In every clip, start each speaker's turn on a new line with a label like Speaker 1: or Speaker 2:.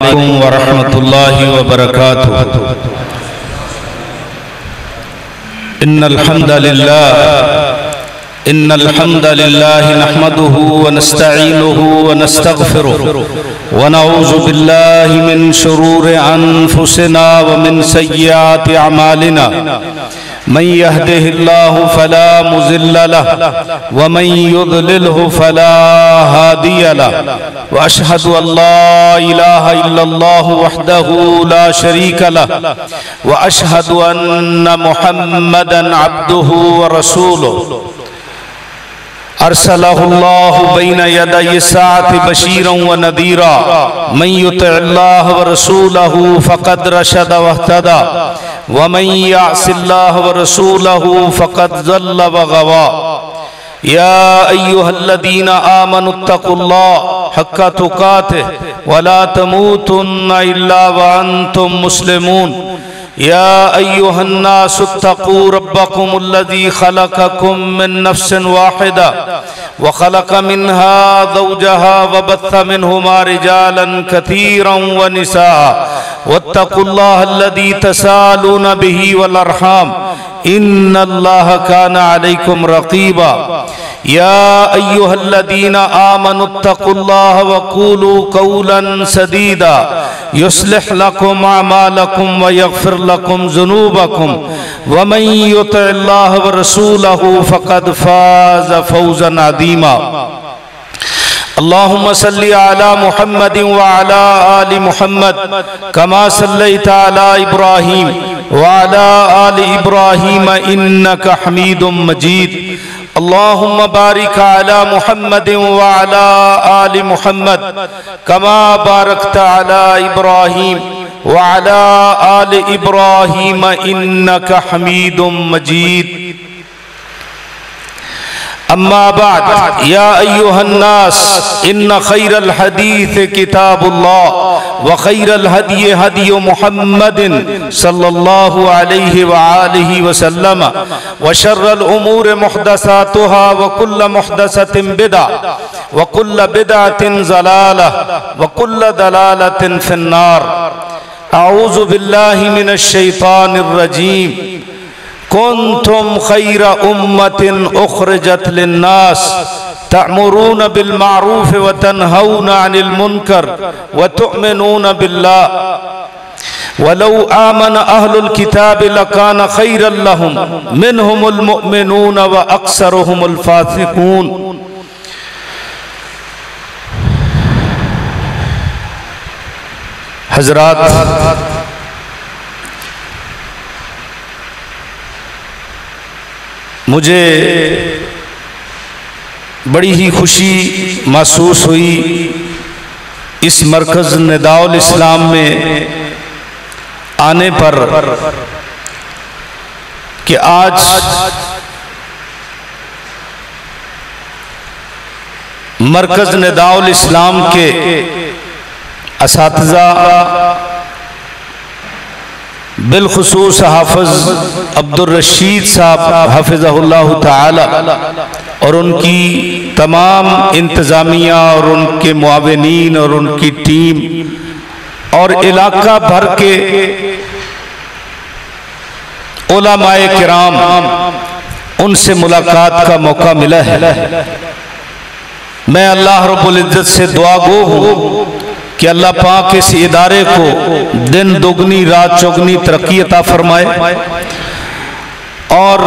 Speaker 1: अलैकुम वरहमतुल्लाहि वबरकातुहू। इन्नल हम्दलिल्लाह नहमदुहु व नस्तईनुहु व नस्तगफिरुहु व नऊज़ु बिल्लाहि मिन शुरूरि अनफुसिना व मिन सय्यिआति अमालिना। मन यहदिहिल्लाहु फला मुज़िल्ल लहु व मन युज़लिलहु फला हादिय लहु व अशहदु अल्ला इलाहा इल्लल्लाहु वहदहु ला शरीक लहु व अशहदु अन्ना मुहम्मदन अब्दुहु व रसूलुहु। अरसलहुल्लाहु बैना यदय साअति बशीरन व नदीरा। मन युतिअल्लाह व रसूलहु फ़क़द रशद वहतदा व मन यअसिल्लाह व रसूलहु फ़क़द ज़ल्ल व गवा। या अय्युहल्लज़ीना आमनुत्तक़ुल्लाह हक़्क़ तुक़ातिह व ला तमूतुन्ना इल्ला व अंतुम मुस्लिमून। या अय्युहन्नासुत्तक़ू रब्बकुमुल्लज़ी ख़लक़कुम मिन नफ़्सिन वाहिदा व ख़लक़ मिन्हा ज़ौजहा व बस्स मिन्हुमा रिजालन कसीरन व निसाअ वत्तक़ुल्लाहल्लज़ी तसाअलून बिही वल अर्हाम इन्नल्लाह कान अलैकुम रक़ीबा। या अय्युहल्लज़ीना आमनुत्तक़ुल्लाह व क़ूलू क़ौलन सदीदा युस्लिह लकुम अमालकुम व यग़फ़िर लकुम ज़ुनूबकुम व मन युतिअल्लाह व रसूलहु फ़क़द फ़ाज़ फ़ौज़न अज़ीमा। अल्लाहुम्मा सल्लि अला मुहम्मदिन व अला आलि मुहम्मद कमा सल्लैता अला इब्राहीम व अला आलि इब्राहीम इन्नका हमीदुम मजीद। अल्लाहुम्मा बारिक अला मुहम्मदिन व अला आलि मुहम्मद कमा बारकता अला इब्राहीम व अला आलि इब्राहीम इन्नका हमीदुम मजीद। अम्मा बाद या अय्युहन्नास इन्न खैरल हदीस किताबुल्लाह व खैरल हदी हदी मुहम्मदिन सल्लल्लाहु अलैहि व आलिहि वसल्लम व शर्रल उमूर मुहदसातुहा व कुल्ल मुहदसतिन बिदअ व कुल्ल बिदअतिन ज़लालह व कुल्ल दलालतिन फिन्नार। अऊज़ु बिल्लाहि मिनश शैतानिर रजीम। कुन्तुम खैरा उम्मतिन उखरिजत लिन्नास तअमुरून बिल मारूफ व तनहौना अनिल मुनकर व तुअमिनून बिल्लाह वलौ आमन अहलुल किताब लकान खैरल लहुम मिनहुमुल मुअमिनून व अक्सरुहुमुल फासिकून। हज़रात, मुझे बड़ी ही खुशी महसूस हुई इस मरकज़ निदाउल इस्लाम में आने पर कि आज मरकज़ निदाउल इस्लाम के असातिज़ा बिलखुसूस हाफ़िज़ अब्दुल रशीद साहब हाफ़िज़हुल्लाह ताला और उनकी तमाम इंतज़ामिया और उनके मुआविनीन और उनकी टीम और इलाका भर के उलमाए किराम, उनसे मुलाकात का मौका मिला है। मैं अल्लाह रब्बुल इज़्ज़त से दुआ गो हूँ कि अल्लाह पाक इस इदारे को दिन दुगनी रात चौगनी तरक्की अता फरमाए और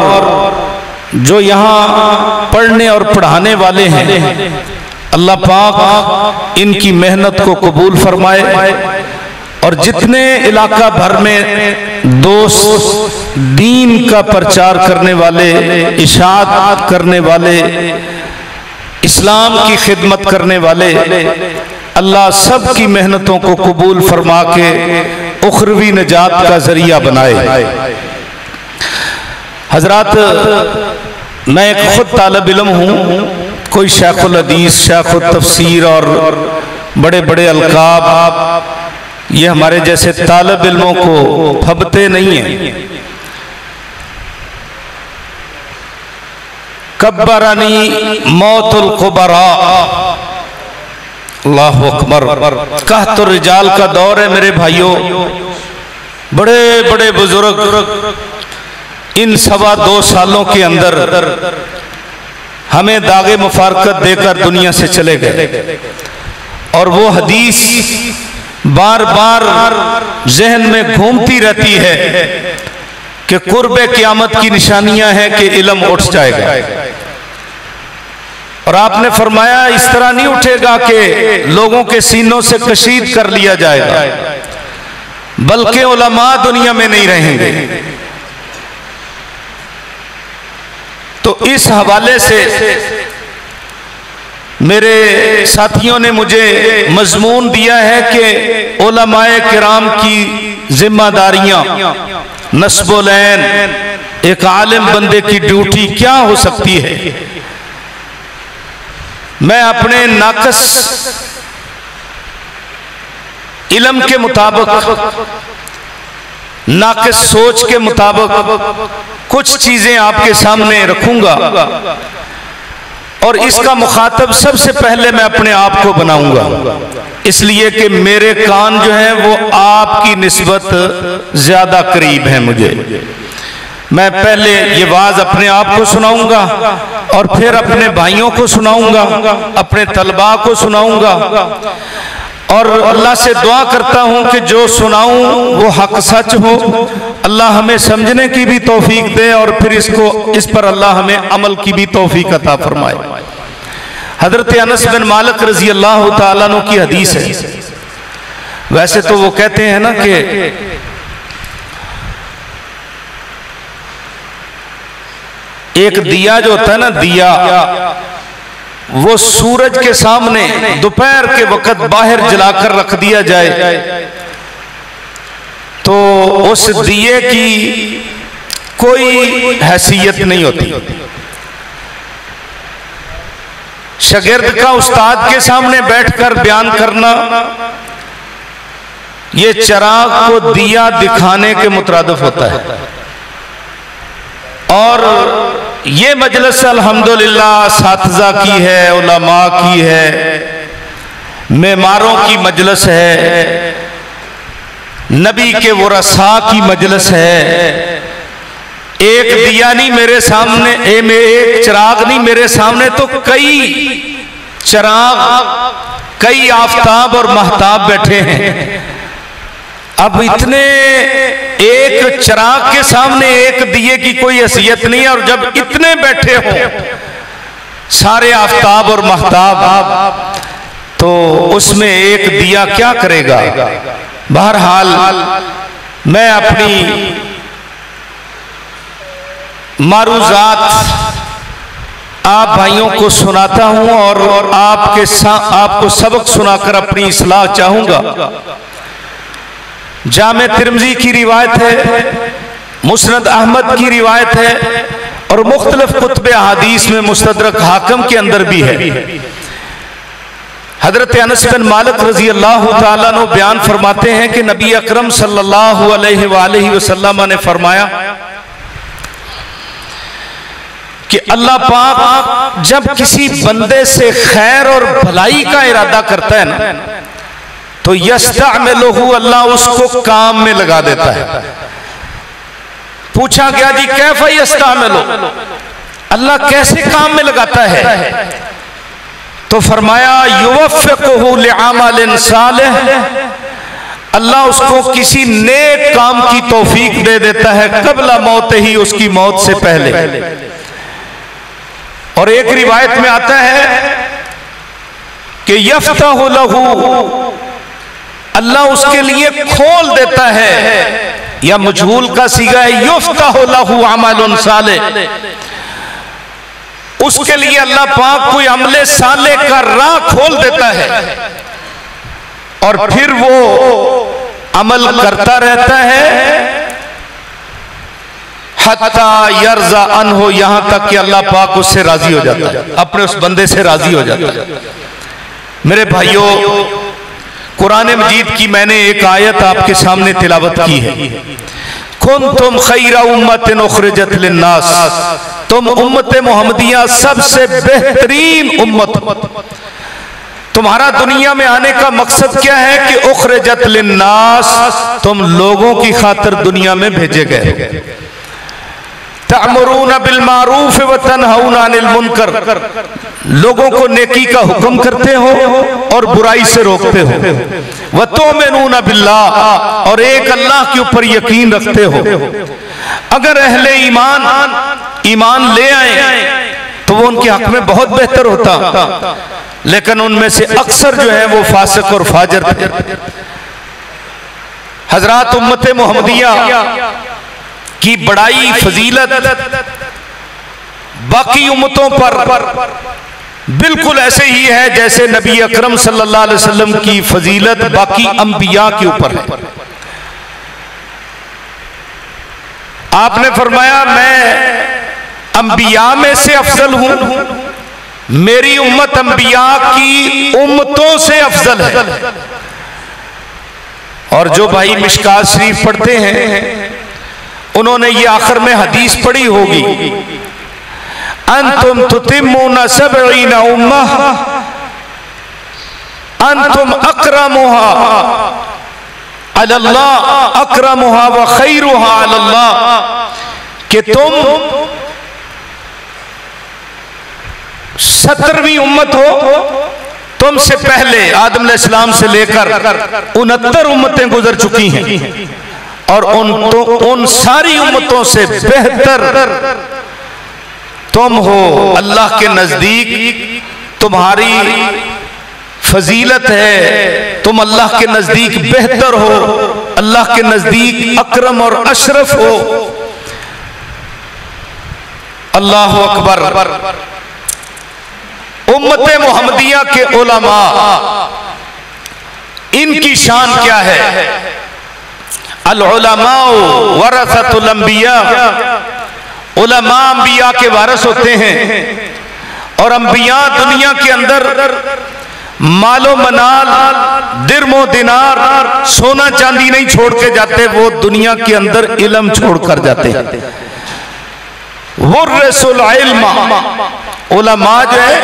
Speaker 1: जो यहाँ पढ़ने और पढ़ाने वाले हैं अल्लाह पाक इनकी मेहनत को कबूल फरमाए और जितने इलाका भर में दोस्त दीन का प्रचार करने वाले, इशाअत करने वाले, इस्लाम की खिदमत करने वाले, अल्लाह सब की मेहनतों को कबूल फरमा के उखरवी नजात का जरिया बनाए। हजरात, मैं एक खुद तालिब इल्म हूँ, कोई शेखुल हदीस, शेखुल तफसीर और बड़े बड़े अलकाब ये हमारे जैसे तालिब इल्मों को फबते नहीं हैं। कब्बरनी मौतुल कुबरा अल्लाह अकबर। कहतुर रिजाल का दौर है मेरे भाइयों। बड़े बड़े बुजुर्ग इन 2.25 सालों के अंदर हमें दागे मुफारकत देकर दुनिया से चले गए। और वो हदीस बार बार जहन में घूमती रहती है कि कुर्बे क़यामत की निशानियां हैं कि इल्म उठ जाएगा। और आपने फरमाया इस तरह नहीं उठेगा कि लोगों के सीनों से कशीद कर लिया जाएगा, बल्कि उलमा दुनिया में नहीं रहेंगे। तो इस हवाले से मेरे साथियों ने मुझे मजमून दिया है कि उलमाए किराम की जिम्मेदारियां, नस्बुलैन, एक आलिम बंदे की ड्यूटी क्या हो सकती है। मैं अपने नाकस इल्म के मुताबिक, नाकस सोच के मुताबिक कुछ चीजें आपके सामने रखूंगा और इसका मुखातब सबसे पहले मैं अपने आप को बनाऊंगा, इसलिए कि मेरे कान जो हैं वो आपकी निस्बत ज्यादा करीब हैं मुझे। मैं पहले ये वाज अपने आप को सुनाऊंगा और फिर अपने भाइयों को सुनाऊंगा, अपने तलबा को सुनाऊंगा। और अल्लाह से दुआ करता हूं कि जो सुनाऊं वो हक सच हो। अल्लाह हमें समझने की भी तौफीक दे और फिर इस पर अल्लाह हमें अमल की भी तौफीक अता फरमाए। हजरत अनस बिन मालिक रजी अल्लाह तआला अन्हु की हदीस है। वैसे तो वो कहते हैं ना कि एक दिया जो होता है ना, दिया वो सूरज के सामने दोपहर के वक्त बाहर जलाकर रख दिया जाए तो उस दिए की कोई हैसियत नहीं होती। शागिर्द का उस्ताद के सामने बैठकर बयान करना ये चिराग को दिया दिखाने के मुतरादिफ होता है। और ये मजलिस अल्हम्दुलिल्लाह साथिज़ा की है, उलमा की है, मेमारों की मजलिस है, नबी के वरसा की मजलिस है। एक दिया नहीं मेरे सामने, एक चिराग नहीं मेरे सामने, तो कई चिराग, कई आफताब और महताब बैठे हैं। अब इतने एक चिराग के सामने एक दिए की कोई हैसियत नहीं है। और जब इतने बैठे हो सारे आफताब और महताब, तो उसमें एक दिया क्या करेगा। बहरहाल मैं अपनी मारूजात आप भाइयों को सुनाता हूं और आपको सबक सुनाकर अपनी इस्लाह चाहूंगा। जामे तिरमिज़ी की रिवायत है, मुस्नद अहमद की रिवायत है और मुख्तलिफ कुतुब अहादीस में मुस्तदरक हाकिम के अंदर भी है। हजरत अनस बिन मालिक रजी अल्लाह तआला अन्हु बयान फरमाते हैं कि नबी अकरम सल्लल्लाहु अलैहि वसल्लम ने फरमाया कि अल्लाह पाक जब किसी बंदे से खैर और भलाई का इरादा करता है ना, तो यस्तअमिलुहु, अल्लाह उसको काम में लगा देता है। पूछा गया जी कैफ यस्तअमिलु, अल्लाह कैसे काम में लगाता है। तो फरमाया युवफ़्फ़िक़ुहु लिअमलिन सालिह, अल्लाह उसको किसी नेक काम की तौफीक दे देता है क़ब्ल मौत ही, उसकी मौत से पहले। और एक रिवायत में आता है कि यफ़्तहु लहू, अल्लाह उसके लिए खोल देता है, या मजहूल का सीगा है, युफ़्तहु लहू अमलुन सालिह, उसके लिए अल्लाह पाक कोई अमले साले का राह खोल देता है और फिर वो अमल करता रहता है हत्ता यर्ज़ा अन्हु, यहां तक कि अल्लाह पाक उससे राजी हो जाता है, अपने उस बंदे से राजी हो जाता है। मेरे भाइयों, कुरान मजीद की मैंने एक आयत आपके सामने तिलावत की है। कुंतुम खैरा उम्मतिन उखरिजत लिन्नास, तुम उम्मत मोहम्मदिया सबसे बेहतरीन उम्मत। तुम्हारा दुनिया में आने का मकसद क्या है कि उखरिजत लिन्नास, तुम लोगों की खातिर दुनिया में भेजे गए। तअमुरूना बिल मारूफ व तनहौना अनिल मुनकर, लोगों को नेकी का हुक्म करते हो और बुराई से रोकते हो। व तुमिनूना बिल्लाह, और एक अल्लाह के ऊपर यकीन रखते हो। अगर अहले ईमान ले आए तो वो उनके हक में बहुत बेहतर होता, लेकिन उनमें से अक्सर जो है वो फासिक और फाजिर थे। हजरात, उम्मत मोहम्मदिया की बड़ाई फजीलत बाकी उम्मतों पर बिल्कुल ऐसे ही है जैसे नबी अकरम सल्लल्लाहु अलैहि वसल्लम की फजीलत बाकी अंबिया के ऊपर है। आपने फरमाया मैं अंबिया में से अफजल हूं, मेरी उम्मत अंबिया की उम्मतों से अफजल है। और जो भाई मिशकात शरीफ पढ़ते हैं उन्होंने ये आखिर में हदीस पढ़ी होगी, अंतुम तुतिम्मूना सबईना उम्मह अंतुम अकरमुहा अलल्लाह अकरमुहा व खैरुहा अलल्लाह, कि तुम 17वीं उम्मत हो। तुमसे पहले आदम अलैहिस्सलाम से लेकर 69 उम्मतें गुजर चुकी हैं, और उन सारी उम्मतों से बेहतर तुम हो। अल्लाह के नजदीक तुम्हारी फजीलत है, तुम अल्लाह के नजदीक बेहतर हो, अल्लाह के नजदीक अकरम और अशरफ हो। अल्लाह अकबर। उम्मत मोहम्मदिया के उलमा, इनकी शान क्या है? अल उलमाउ वरसतुल अंबिया, उलमा अंबिया के वारिस होते हैं। और अंबिया दुनिया के अंदर मालो मनाल, दिरमो दिनार, सोना चांदी नहीं छोड़ के जाते, वो दुनिया के अंदर इल्म छोड़ कर जाते हैं। वरसुल इल्मा, उलमा जो है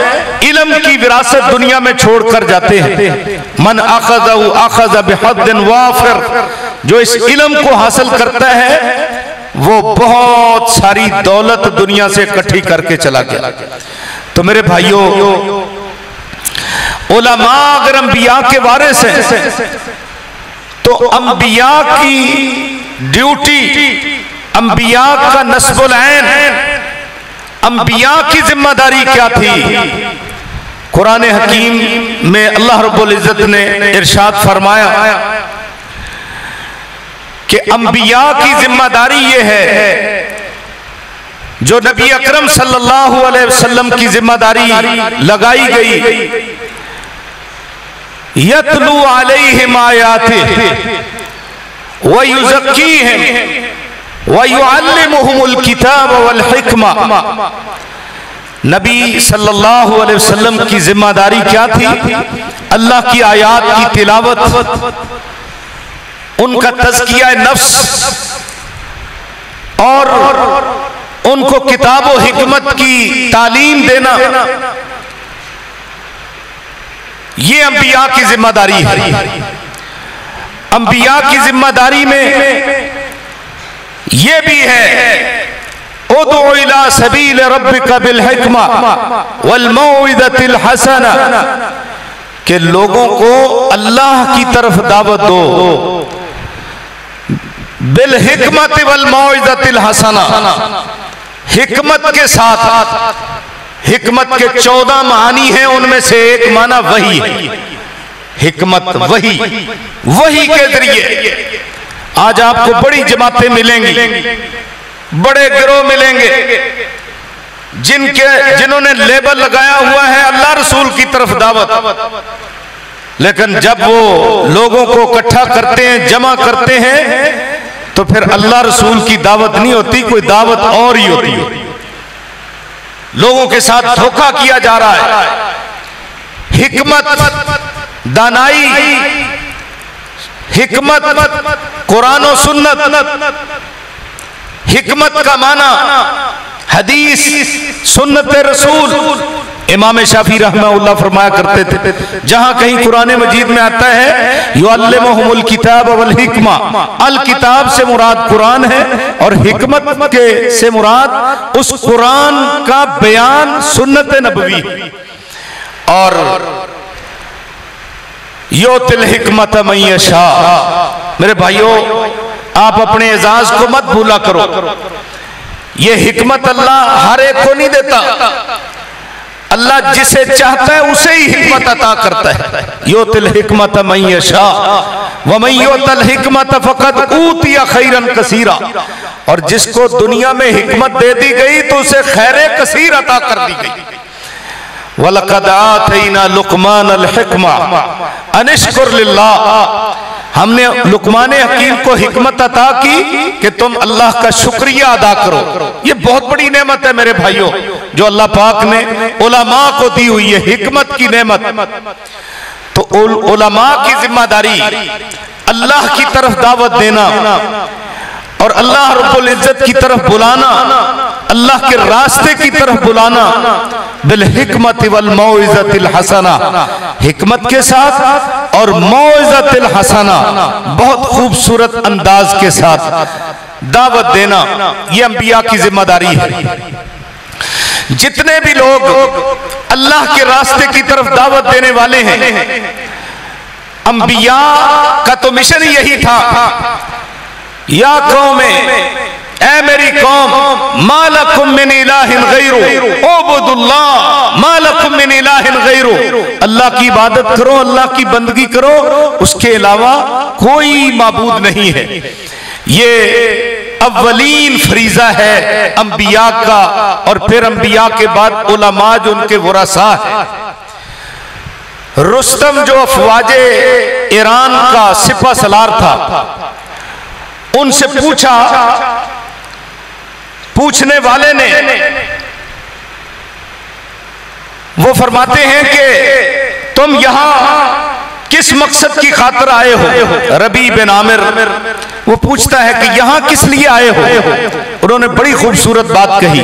Speaker 1: इल्म की विरासत दुनिया में छोड़ कर जाते हैं। मन अखज़हु अखज़ बिहद्दिन वाफिर, जो इस इल्म को हासिल करता है वो बहुत सारी दौलत दुनिया से इकट्ठी करके चला गया। तो मेरे भाइयों, उलमा अगर अंबिया के वारिस हैं तो अंबिया की ड्यूटी, अंबिया का नस्बुल ऐन, अंबिया की जिम्मेदारी क्या थी? कुरान हकीम में अल्लाह रब्बुल इज्जत ने इरशाद फरमाया कि अंबिया की जिम्मेदारी ये है जो नबी अकरम सल्लल्लाहु अलैहि वसल्लम की जिम्मेदारी लगाई गई। यतलू अलैहिम आयातिहि व युज़क्कीहिम व युअल्लिमुहुमुल किताब वल हिकमा। नबी सल्लल्लाहु अलैहि वसल्लम की जिम्मेदारी क्या थी? अल्लाह की आयात की तिलावत, उनका तज़किया नफ्स और उनको किताब और हिकमत की तालीम देना, ये अंबिया की जिम्मेदारी है। अंबिया की जिम्मेदारी में ये भी है उदउ इला सबील रब्बिका बिल हिकमा वल मौइज़तिल हसना, कि लोगों को अल्लाह की तरफ दावत दो, बिल हिकमत वल मौइज़तिल हसना, हिकमत के साथ। हिकमत के 14 मानी हैं, उनमें से एक माना वही है। हिकमत वही, वही के जरिए आज आपको बड़ी जमातें मिलेंगी, बड़े गिरोह मिलेंगे जिन्होंने लेबल लगाया हुआ है अल्लाह रसूल की तरफ दावत, लेकिन जब वो लोगों को इकट्ठा करते हैं, जमा करते हैं, तो फिर अल्लाह रसूल की दावत नहीं होती, कोई दावत और ही होती है। लोगों के साथ धोखा किया जा रहा है। हिकमत, दानाई, हिकमत कुरान और सुन्नत, हिकमत का माना हदीस, सुन्नत रसूल, इमाम शाफी रहमहुल्लाह फरमाया करते थे, जहां कहीं कुरान मजीद में आता है युअल्लिमुहुमुल किताब वल हिकमा, अल किताब से मुराद कुरान है और हिकमत के से मुराद उस कुरान का बयान सुन्नत नबवी। और योतिल हिकमत मन यशा, मेरे भाइयों आप अपने एजाज को मत भूला करो, ये हिकमत अल्लाह हर एक को नहीं देता, अल्लाह जिसे चाहता है उसे ही हिकमत अता करता है। योतिल हिकमत मन यशा व मन योतिल हिकमत फकद ऊतिया खैरन कसीरा, और जिसको दुनिया में हिकमत दे दी गई तो उसे खैर कसीर अता कर दी गई। वलक़द आतैना लुक़मान अल हिकमा अनिश्कुर लिल्लाह, हमने लुकमान हकीम को हिकमत अता की कि तुम अल्लाह का शुक्रिया अदा करो। ये बहुत बड़ी नेमत है मेरे भाइयों जो अल्लाह पाक ने उलमा को दी हुई है, हिकमत की नेमत। तो उलमा की जिम्मेदारी अल्लाह की तरफ दावत देना और अल्लाह रब्बुल इज्जत की तरफ बुलाना, अल्लाह के रास्ते की तरफ बुलाना, बिल हिकमत वल मौइज़तिल हसना, हिकमत के साथ और मौइज़तिल हसना, बहुत खूबसूरत अंदाज के साथ दावत देना, ये अंबिया की जिम्मेदारी है। जितने भी लोग अल्लाह के रास्ते की तरफ दावत देने वाले हैं, अंबिया का तो मिशन यही था, या कौम ऐ मेरी कौम मा लकुम मिन इलाहिन गैरु उबुदुल्लाह मा लकुम मिन इलाहिन गैरु, अल्लाह की इबादत करो, अल्लाह की बंदगी करो, उसके अलावा कोई माबूद नहीं है। ये अव्वलीन फरीजा है अंबिया का, और फिर अंबिया के बाद उलमा जो उनके वरसा है। रुस्तम जो अफवाजे ईरान का सिपा सलार था, उनसे पूछने वाले ने, वो फरमाते हैं कि तुम यहां किस मकसद की खातिर आए हो? रबी बिन आमिर वो पूछता है कि यहां किस लिए आए हो? उन्होंने बड़ी खूबसूरत बात कही,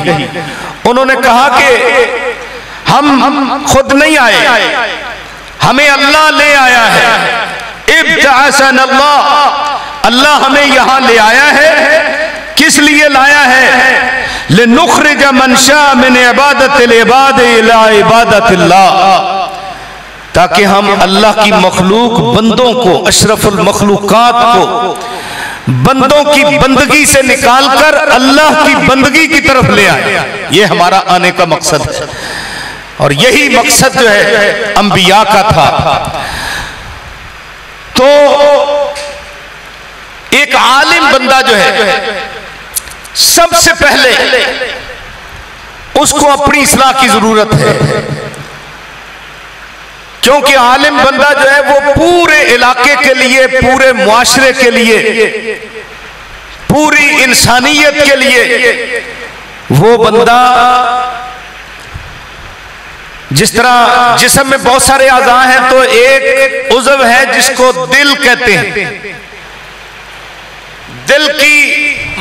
Speaker 1: उन्होंने कहा कि हम खुद नहीं आए, हमें अल्लाह ले आया है। इब्ताअसन अल्लाह हमें यहां ले आया है। किस लिए लाया है? लिनुखरिज मन शाअ मिन इबादतिल इबाद इला इबादतिल्लाह, ताकि हम अल्लाह की मखलूक बंदों को, अशरफुल मखलूकात को बंदों की बंदगी से निकालकर अल्लाह की बंदगी की तरफ ले आए। ये हमारा आने का मकसद है, और यही मकसद जो है अंबिया का था। तो एक आलिम बंदा जो है, सबसे पहले उसको अपनी इस्लाह की जरूरत है, क्योंकि आलिम बंदा जो है वो पूरे इलाके के लिए, पूरे मुआशरे के लिए, पूरी इंसानियत के लिए वो बंदा, जिस तरह जिस्म में बहुत सारे आज़ा हैं तो एक उज़्व है जिसको दिल कहते हैं। दिल की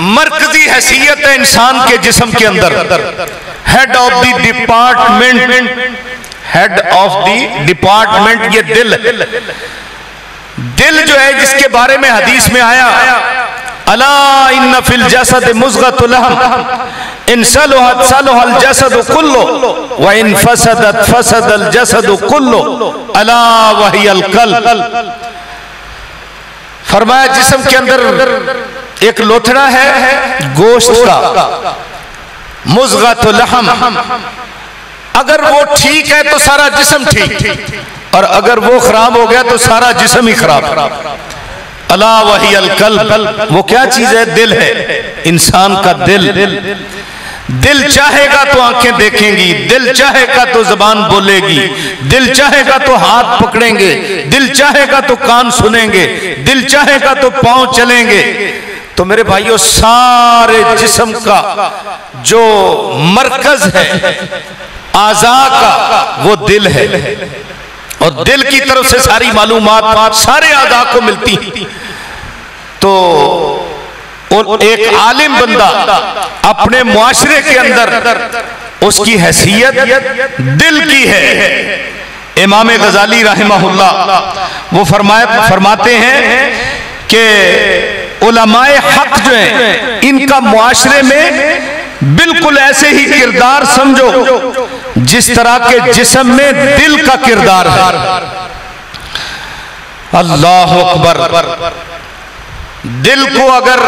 Speaker 1: मरकजी हैसियत है इंसान के जिस्म के अंदर, head of the department, head of the department ये दिल। दिल जो है जिसके बारे में हदीस में आया, अला इन्न फिल जसद मुज़ग़तुल लहम इन सलुहत सलुहल जसद कुल्लु व इन फसदत फसदल जसद कुल्लु अला वहियल कल्ब। फरमाया जिस्म के अंदर एक लोथड़ा है गोश्त का, मुज़ग़तुल लहम, अगर वो ठीक है तो सारा जिस्म ठीक, और अगर वो खराब हो गया तो सारा जिस्म ही खराब। अला वहियल कल्ब, वो क्या चीज है? दिल है, इंसान का दिल। दिल चाहेगा तो आंखें देखेंगी, दिल चाहेगा तो जबान बोलेगी, दिल चाहेगा तो हाथ पकड़ेंगे, दिल चाहेगा तो कान सुनेंगे, दिल चाहेगा तो पांव चलेंगे। तो मेरे भाइयों, सारे जिस्म का जो मरकज है आज़ा का, वो दिल है, और दिल की तरफ से सारी मालूमात सारे आज़ा को मिलती। तो और एक आलिम बंदा अपने मुआशरे के अंदर उसकी हैसियत दिल की है। इमाम गजाली रहमहुल्लाह वो फरमाते हैं कि उलमाए हक जो है इनका मुआशरे में बिल्कुल ऐसे ही किरदार समझो जिस तरह के जिस्म में दिल का किरदार है। अल्लाह अकबर। दिल को अगर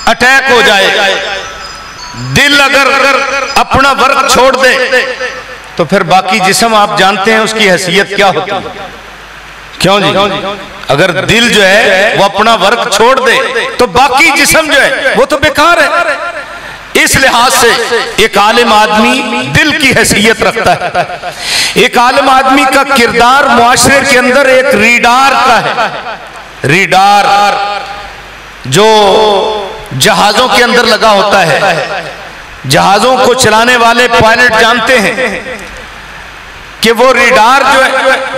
Speaker 1: अटैक हो जाए, दिल अगर अपना वर्क छोड़ दे तो फिर बाकी जिस्म आप जानते हैं उसकी हैसियत क्या होती है। क्यों जी? अगर दिल जो है वो अपना वर्क छोड़ दे तो बाकी जिस्म जो है वो तो बेकार है। इस लिहाज से एक आलिम आदमी दिल की हैसियत रखता है। एक आलिम आदमी का किरदार मुआशरे के अंदर एक रीडार का है। रीडार जो जहाजों के अंदर लगा होता है। जहाजों को चलाने वाले पायलट जानते हैं कि वो रीडार जो है,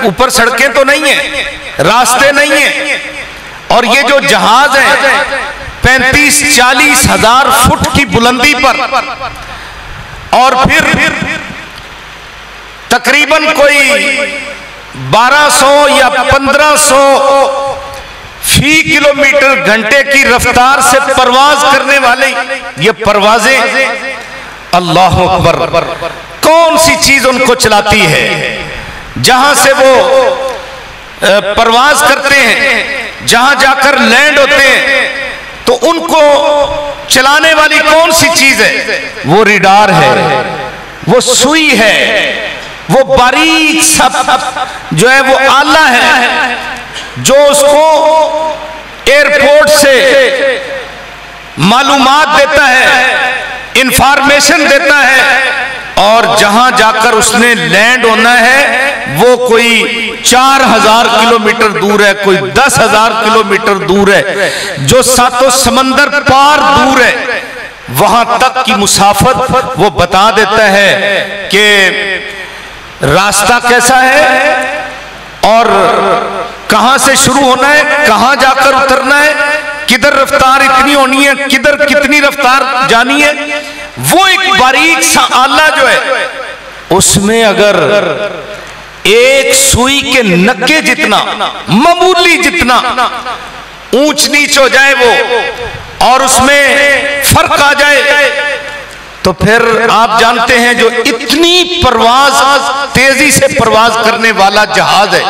Speaker 1: ऊपर सड़कें तो नहीं है, रास्ते नहीं है, और ये जो जहाज है 35-40 हजार फुट की बुलंदी पर, और फिर तकरीबन कोई 1200 या 1500 फी किलोमीटर घंटे की रफ्तार से परवाज करने वाले ये परवाजें, अल्लाह अकबर, कौन सी चीज उनको चलाती है? जहां से वो परवाज करते हैं, जहां जाकर लैंड होते हैं, तो उनको चलाने वाली कौन सी चीज है? वो रीडार है, वो सुई है, वो बारीक सा जो है वो आला है जो उसको एयरपोर्ट से मालूमात देता है, इंफॉर्मेशन देता है, और जहां जाकर उसने लैंड होना है वो कोई 4000 किलोमीटर दूर है, कोई 10,000 किलोमीटर दूर है, जो सातों समंदर पार दूर है। वहां तक की मुसाफत वो बता देता है कि रास्ता कैसा है और कहां से शुरू होना है, कहां जाकर उतरना है, किधर रफ्तार इतनी होनी है, किधर कितनी रफ्तार जानी है। वो एक बारीक सा आला जो है उसमें अगर एक सुई के नक्के जितना, मामूली जितना ऊंच नीच हो जाए वो, और उसमें फर्क आ जाए, तो फिर आप जानते हैं जो इतनी परवाज, तेजी से परवाज करने वाला जहाज है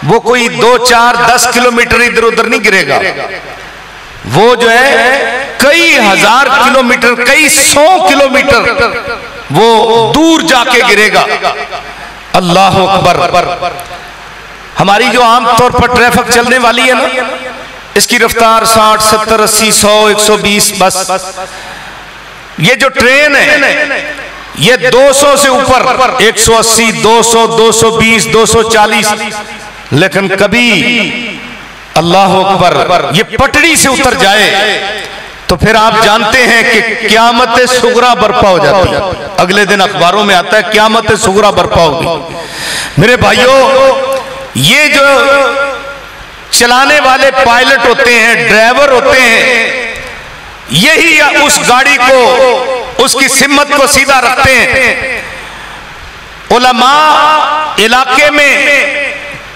Speaker 1: वो कोई 2, 4, 10 किलोमीटर इधर उधर नहीं गिरेगा। वो जो है कई हजार किलोमीटर, कई 100 किलोमीटर वो दूर जाके गिरेगा। अल्लाह अकबर। हमारी जो आमतौर पर ट्रैफिक चलने वाली है ना, इसकी रफ्तार 60, 70, 80, 100, 120 बस। ये जो ट्रेन है ये 200 से ऊपर, 180, 200, 220, 240, लेकिन कभी अल्लाह अकबर ये पटड़ी से उतर जाए तो फिर आप जानते हैं कि क़यामत सुगरा बर्पा हो जाती है। अगले दिन अखबारों में आता है क़यामत सुगरा बर्पा होगी। मेरे भाइयों, ये जो चलाने वाले पायलट होते हैं, ड्राइवर होते हैं, यही उस गाड़ी को, उसकी सिम्मत को सीधा रखते हैं। उलमा इलाके में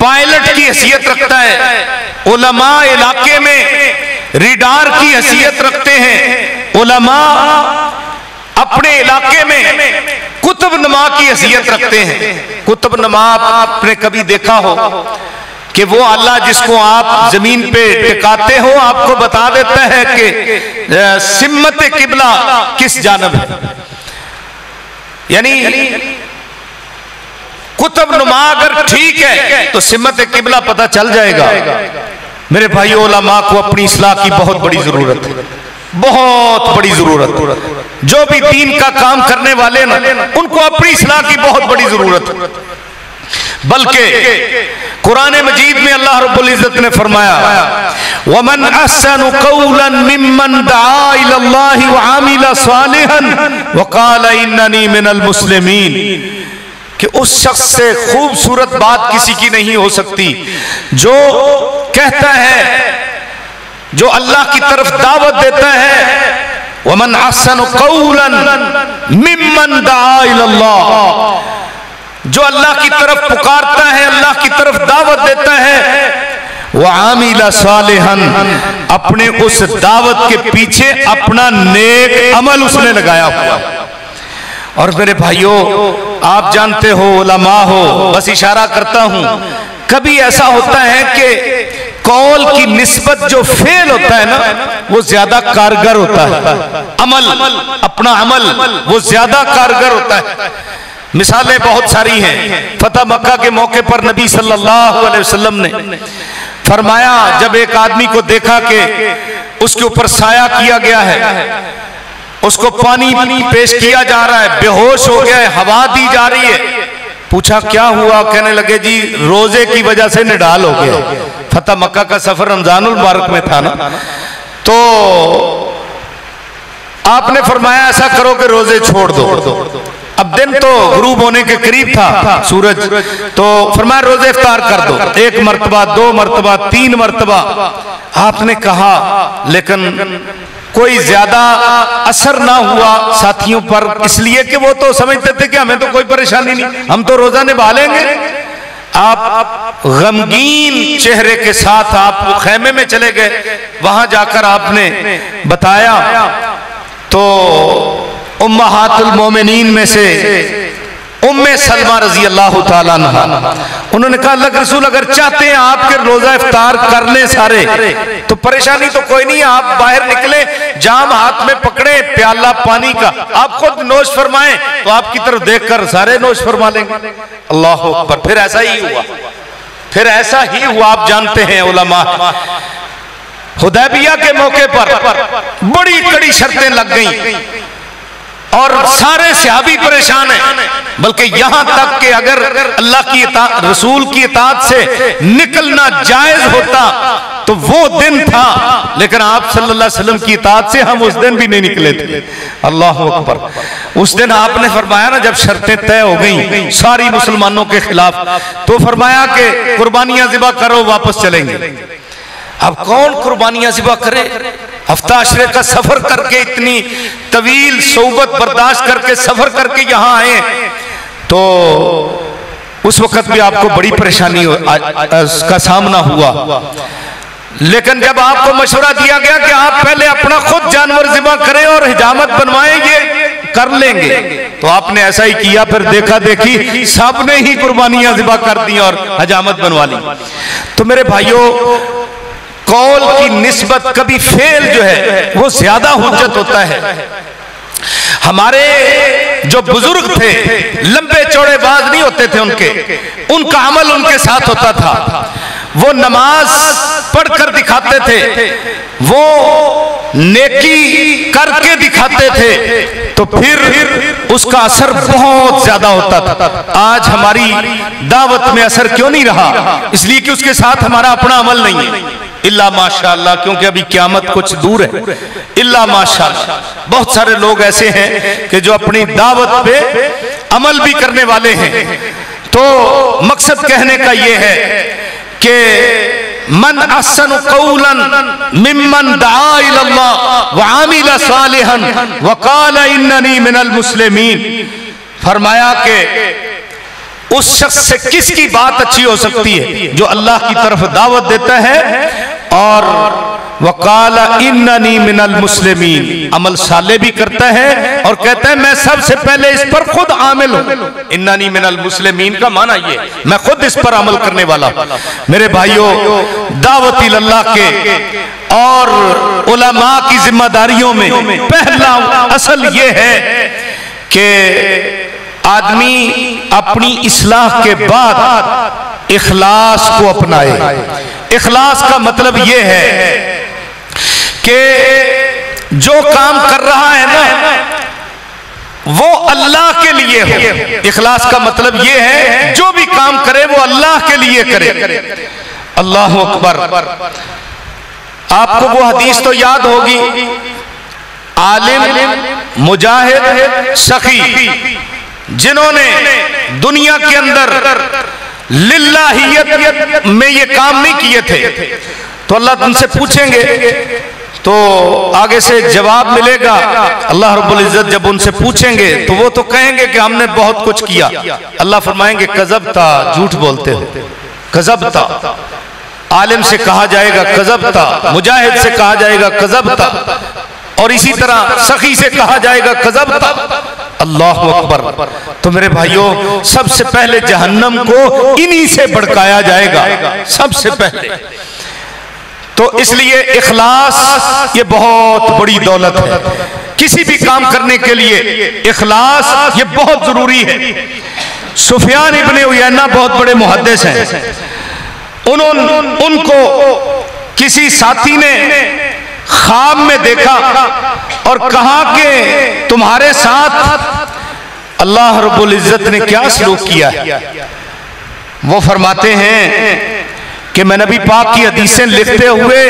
Speaker 1: पायलट की हैसियत रखता है, उलमा इलाके में रीडार की हैसियत रखते हैं, उलमा अपने इलाके में कुतुब नुमा की हैसियत रखते हैं। कुतुब नुमा आपने कभी देखा हो कि वो अल्लाह जिसको आप जमीन पे टिकाते हो आपको बता देता है कि सिम्मत किबला किस जानब है। यानी कुतुब नुमा अगर ठीक है तो सिम्मत किबला पता चल जाएगा। मेरे भाइयों, उलमा को अपनी इस्लाह की बहुत बड़ी जरूरत है, बहुत बड़ी जरूरत। जो भी दीन का काम करने वाले ना, उनको अपनी इस्लाह की बहुत बड़ी जरूरत है। बल्कि कुरान मजीद में अल्लाह रब्बुल इज्जत ने फरमाया, वमन अहसनु कौलन मिम्मन दआ इलल्लाहि व आमिला सालिहन व क़ाला इन्ननी मिनल मुस्लिमीन, कि उस शख्स से खूबसूरत बात किसी की नहीं हो सकती जो कहता है, जो अल्लाह की तरफ दावत देता है वमन अहसन कौलन मिम्मन दआ इलल्लाह, जो अल्लाह की तरफ पुकारता है, अल्लाह की तरफ दावत देता है, वह आमिला सालिहन, अपने उस दावत के पीछे अपना नेक अमल उसने लगाया हुआ। और मेरे भाइयों, आप जानते हो, उलमा हो, बस इशारा करता हूं, कभी ऐसा होता है कि कौल की निस्बत जो फेल होता है ना, वो ज्यादा कारगर होता है। अमल, अपना अमल वो ज्यादा कारगर होता है। मिसालें बहुत सारी हैं। फतह मक्का के मौके पर नबी सल्लल्लाहु अलैहि वसल्लम ने फरमाया, जब एक आदमी को देखा कि उसके ऊपर साया किया गया है, उसको पानी पेश किया जा रहा है, बेहोश हो गया है, हवा दी जा रही है, पूछा क्या हुआ? कहने लगे जी रोजे की वजह से निडाल हो गया। फतह मक्का का सफर रमजानुल मुबारक में था ना, तो आपने फरमाया ऐसा करो कि रोजे छोड़ दो। अब दिन तो गुरूब होने के करीब था सूरज, तो फरमाया रोजे इफ्तार कर दो, 1 मरतबा, 2 मरतबा, 3 मरतबा। आपने कहा, लेकिन कोई ज्यादा असर ना हुआ साथियों पर, इसलिए कि वो तो समझते थे कि हमें तो कोई परेशानी नहीं, हम तो रोजा निभा लेंगे। आप गमगीन चेहरे के साथ आप खैमे में चले गए, वहां जाकर आपने बताया तो उम्महातुल मोमिनीन में से उम्मे सलमा रजी अल्लाह ताला अन्हा, उन्होंने कहा अल्लाह के रसूल अगर चाहते हैं आपके रोजा इफ्तार कर ले सारे तो परेशानी तो कोई नहीं है, आप बाहर निकले, जाम हाथ में पकड़े, प्याला पानी का आप खुद नोश फरमाएं तो आपकी तरफ देखकर सारे नोश फरमा लेंगे। अल्लाह अकबर। फिर ऐसा ही हुआ, फिर ऐसा ही हुआ। आप जानते हैं उलमा, हुदैबिया के मौके पर बड़ी कड़ी शर्तें लग गई और सारे सहाबी परेशान हैं, बल्कि यहां तक कि अगर अल्लाह की रसूल की इताअत से निकलना जायज होता तो वो दिन था, लेकिन आप सल्लल्लाहु अलैहि वसल्लम की इताअत से हम उस दिन भी नहीं निकले थे। अल्लाह अकबर। उस दिन आपने फरमाया ना, जब शर्तें तय हो गई सारी मुसलमानों के खिलाफ, तो फरमाया कि कुर्बानियां ज़िबा करो, वापस चलेंगे। अब कौन कुर्बानियां ज़िबा करे? हफ्ता अशरे का सफर करके, इतनी तवील सोबत बर्दाश्त करके सफर करके यहां आए, तो उस वक्त भी आपको बड़ी परेशानी का सामना हुआ। लेकिन जब आपको मशवरा दिया गया कि आप पहले अपना खुद जानवर ज़िबा करें और हिजामत बनवाएं, ये कर लेंगे, तो आपने ऐसा ही किया। फिर देखा देखी सबने ही कुर्बानियां ज़िबा कर दी और हिजामत बनवा ली। तो मेरे भाइयों, कौल की निस्बत कभी फेल जो है वो ज्यादा हुज्जत होता है। हमारे जो बुजुर्ग थे, लंबे चौड़े बाज नहीं होते थे उनका अमल उनके साथ होता था। वो नमाज पढ़कर दिखाते थे, वो नेकी करके दिखाते थे, तो फिर उसका असर बहुत ज्यादा होता था। आज हमारी दावत में असर क्यों नहीं रहा? इसलिए कि उसके साथ हमारा अपना अमल नहीं है। इल्ला माशाअल्लाह, क्योंकि अभी क़यामत कुछ दूर है। इल्ला माशाअल्लाह, बहुत सारे लोग ऐसे हैं कि जो अपनी दावत पे अमल भी करने वाले हैं। तो मकसद कहने का ये है कि मन अहसन कौलन मिम्मन दआ इलल्लाह व आमिला सालिहन व क़ाला इन्ननी मिनल मुस्लिमीन। फरमाया कि उस शख्स से किसकी बात अच्छी हो सकती है जो अल्लाह की तरफ दावत देता है और वकाला इन्ननी मिनल मुस्लिमीन, अमल साले भी करता है और कहता है मैं सबसे पहले इस पर खुद आमिल हूं। इन्ननी मिनल मुस्लिमीन का माना ये, मैं खुद इस पर अमल करने वाला। मेरे भाइयों, दावत इल्लाह के और उलमा की जिम्मेदारियों में पहला असल ये है कि आदमी अपनी इस्लाह के बाद इखलास को अपनाए। इखलास का मतलब यह है कि जो काम कर रहा है ना वो अल्लाह के लिए हो। इखलास का मतलब यह है जो भी काम करे वो अल्लाह के लिए करे। अल्लाह अकबर। आपको वो हदीस तो याद होगी, आलिम, मुजाहिद, सखी, जिन्होंने दुनिया के अंदर लिल्लाहियत में ये काम नहीं किए थे, तो अल्लाह तुमसे पूछेंगे तो आगे से जवाब मिलेगा। अल्लाह रब्बुल इज्जत जब उनसे पूछेंगे तो वो तो कहेंगे कि हमने बहुत कुछ किया। अल्लाह फरमाएंगे कज़बता, झूठ बोलते हो, कज़बता। आलिम से कहा जाएगा कज़बता, मुजाहिद से कहा जाएगा कज़बता, और इसी तरह सखी से कहा जाएगा कज़बता। अल्लाह अकबर। तो मेरे भाइयों, सबसे पहले जहन्नम को इन्हीं से भड़काया जाएगा, सबसे पहले। तो इसलिए इखलास ये बहुत बड़ी दौलत है। किसी भी काम करने के लिए इखलास ये बहुत जरूरी है। सुफियान इब्ने उयैना बहुत बड़े मुहद्दिस हैं। उनको किसी साथी ने ख्वाब में देखा और कहा कि तुम्हारे साथ अल्लाह रब्बुल इज्जत ने क्या सलूक किया है। वो फरमाते हैं कि मैं नबी पाक की हदीसें लिखते हुए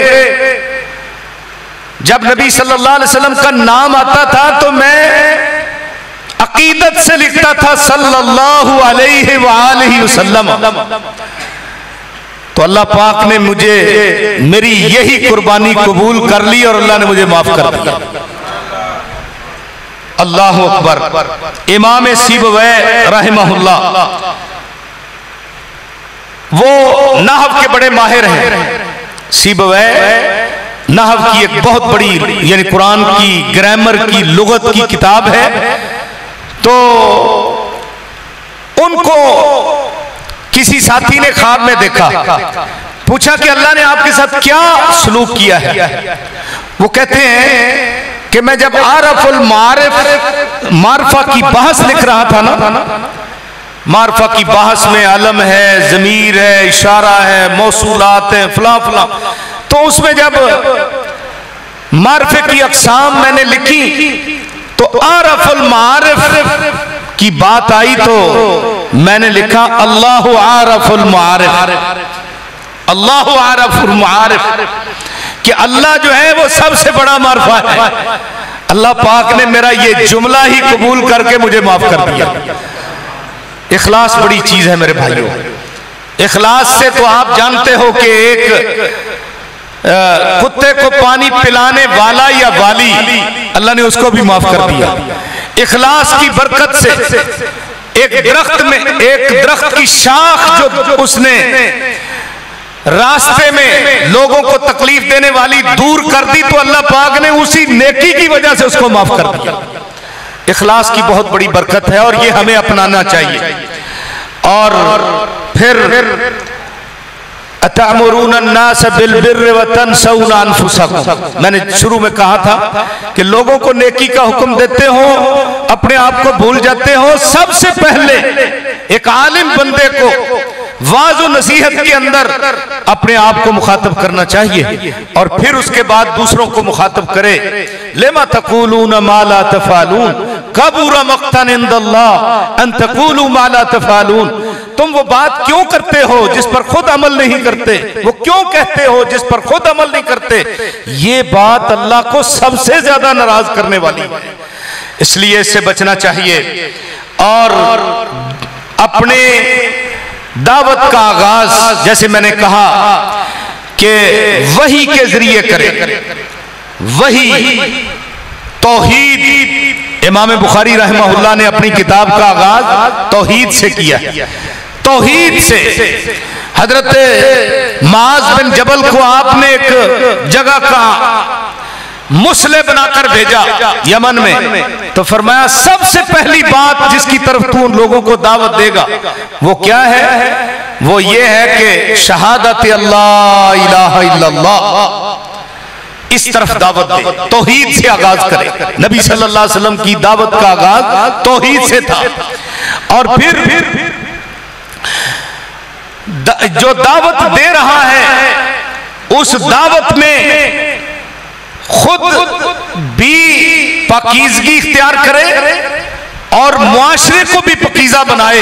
Speaker 1: जब नबी सल्लल्लाहु अलैहि वसल्लम का नाम आता था तो मैं अकीदत से लिखता था सल्लल्लाहु अलैहि वसल्लम। तो अल्लाह पाक ने मुझे मेरी यही कुर्बानी कबूल कर ली और अल्लाह ने मुझे माफ कर दिया। अल्लाह अकबर। इमाम सीबवै रहमहुल्लाह वो नहव के बड़े माहिर हैं। सीबवै नहव की एक बहुत बड़ी यानी कुरान की ग्रामर की लुगत की किताब है। तो उनको किसी साथी ने ख्वाब में देखा, पूछा कि अल्लाह ने आपके साथ क्या सलूक किया है। वो कहते हैं कि मैं जब आरफुल मारफा की बहस लिख रहा था ना, मारफा की बहस में अलम है, ज़मीर है, इशारा है, मौसूलात है, फला फला, तो उसमें जब मारफे की अक़साम मैंने लिखी तो आरफुल मारिफ की बात आई तो मैंने लिखा अल्लाहु आरफुल मारिफ, अल्लाहु आरफुल मारिफ, कि अल्लाह जो है वो सबसे बड़ा मारफा है। अल्लाह पाक ने मेरा ये जुमला ही कबूल करके मुझे माफ कर दिया। इखलास बड़ी चीज है मेरे भाइयों। इखलास से तो आप जानते हो कि एक कुत्ते को पानी पिलाने वाला या वाली, अल्लाह ने उसको भी माफ कर दिया। इखलास की बरकत से एक दरख्त की शाख जो उसने रास्ते में लोगों को तकलीफ देने वाली दूर कर दी तो अल्लाह पाक ने उसी नेकी की वजह से उसको माफ कर दिया। इखलास की बहुत बड़ी बरकत है और ये हमें अपनाना चाहिए। और फिर अतअमुरून अन्नास बिल बिर्रि व तनसौना अनफुसकुम, मैंने शुरू में कहा था कि लोगों को नेकी का हुक्म देते हो, अपने आप को भूल जाते हो। सबसे पहले एक आलिम बंदे को वाज़ व नसीहत के अंदर अपने आप को मुखातब करना चाहिए और फिर उसके बाद दूसरों को मुखातब करे। लिमा तक़ूलून मा ला तफ़अलून कबूरा मक़तन इंदल्लाह अन तक़ूलू मा ला तफ़अलून, तुम वो बात क्यों करते हो जिस पर खुद अमल नहीं करते, वो क्यों कहते हो जिस पर खुद अमल नहीं करते। ये बात अल्लाह को सबसे ज्यादा नाराज करने वाली है, इसलिए इससे बचना चाहिए। और अपने दावत का आगाज जैसे मैंने कहा कि वही के जरिए करें। वही तौहीद, इमाम बुखारी रहमहुल्लाह ने अपनी किताब का आगाज तौहीद से किया। तौहीद से हजरत माज बिन जबल को आपने एक जगह का मुस्लिम बनाकर भेजा यमन में, तो फरमाया सबसे पहली बात जिसकी तरफ तू उन लोगों को दावत देगा वो क्या है, वो ये है कि शहादत अल्लाह इलाहा इल्लल्लाह, इस तरफ दावत दे। तौहीद से आगाज करे। नबी सल्लल्लाहु अलैहि वसल्लम की दावत का आगाज तौहीद से था। और फिर जो दावत दे रहा है उस दावत में खुद भी पाकीज़गी इख्तियार करे और मुआशरे को भी पाकीज़ा बनाए,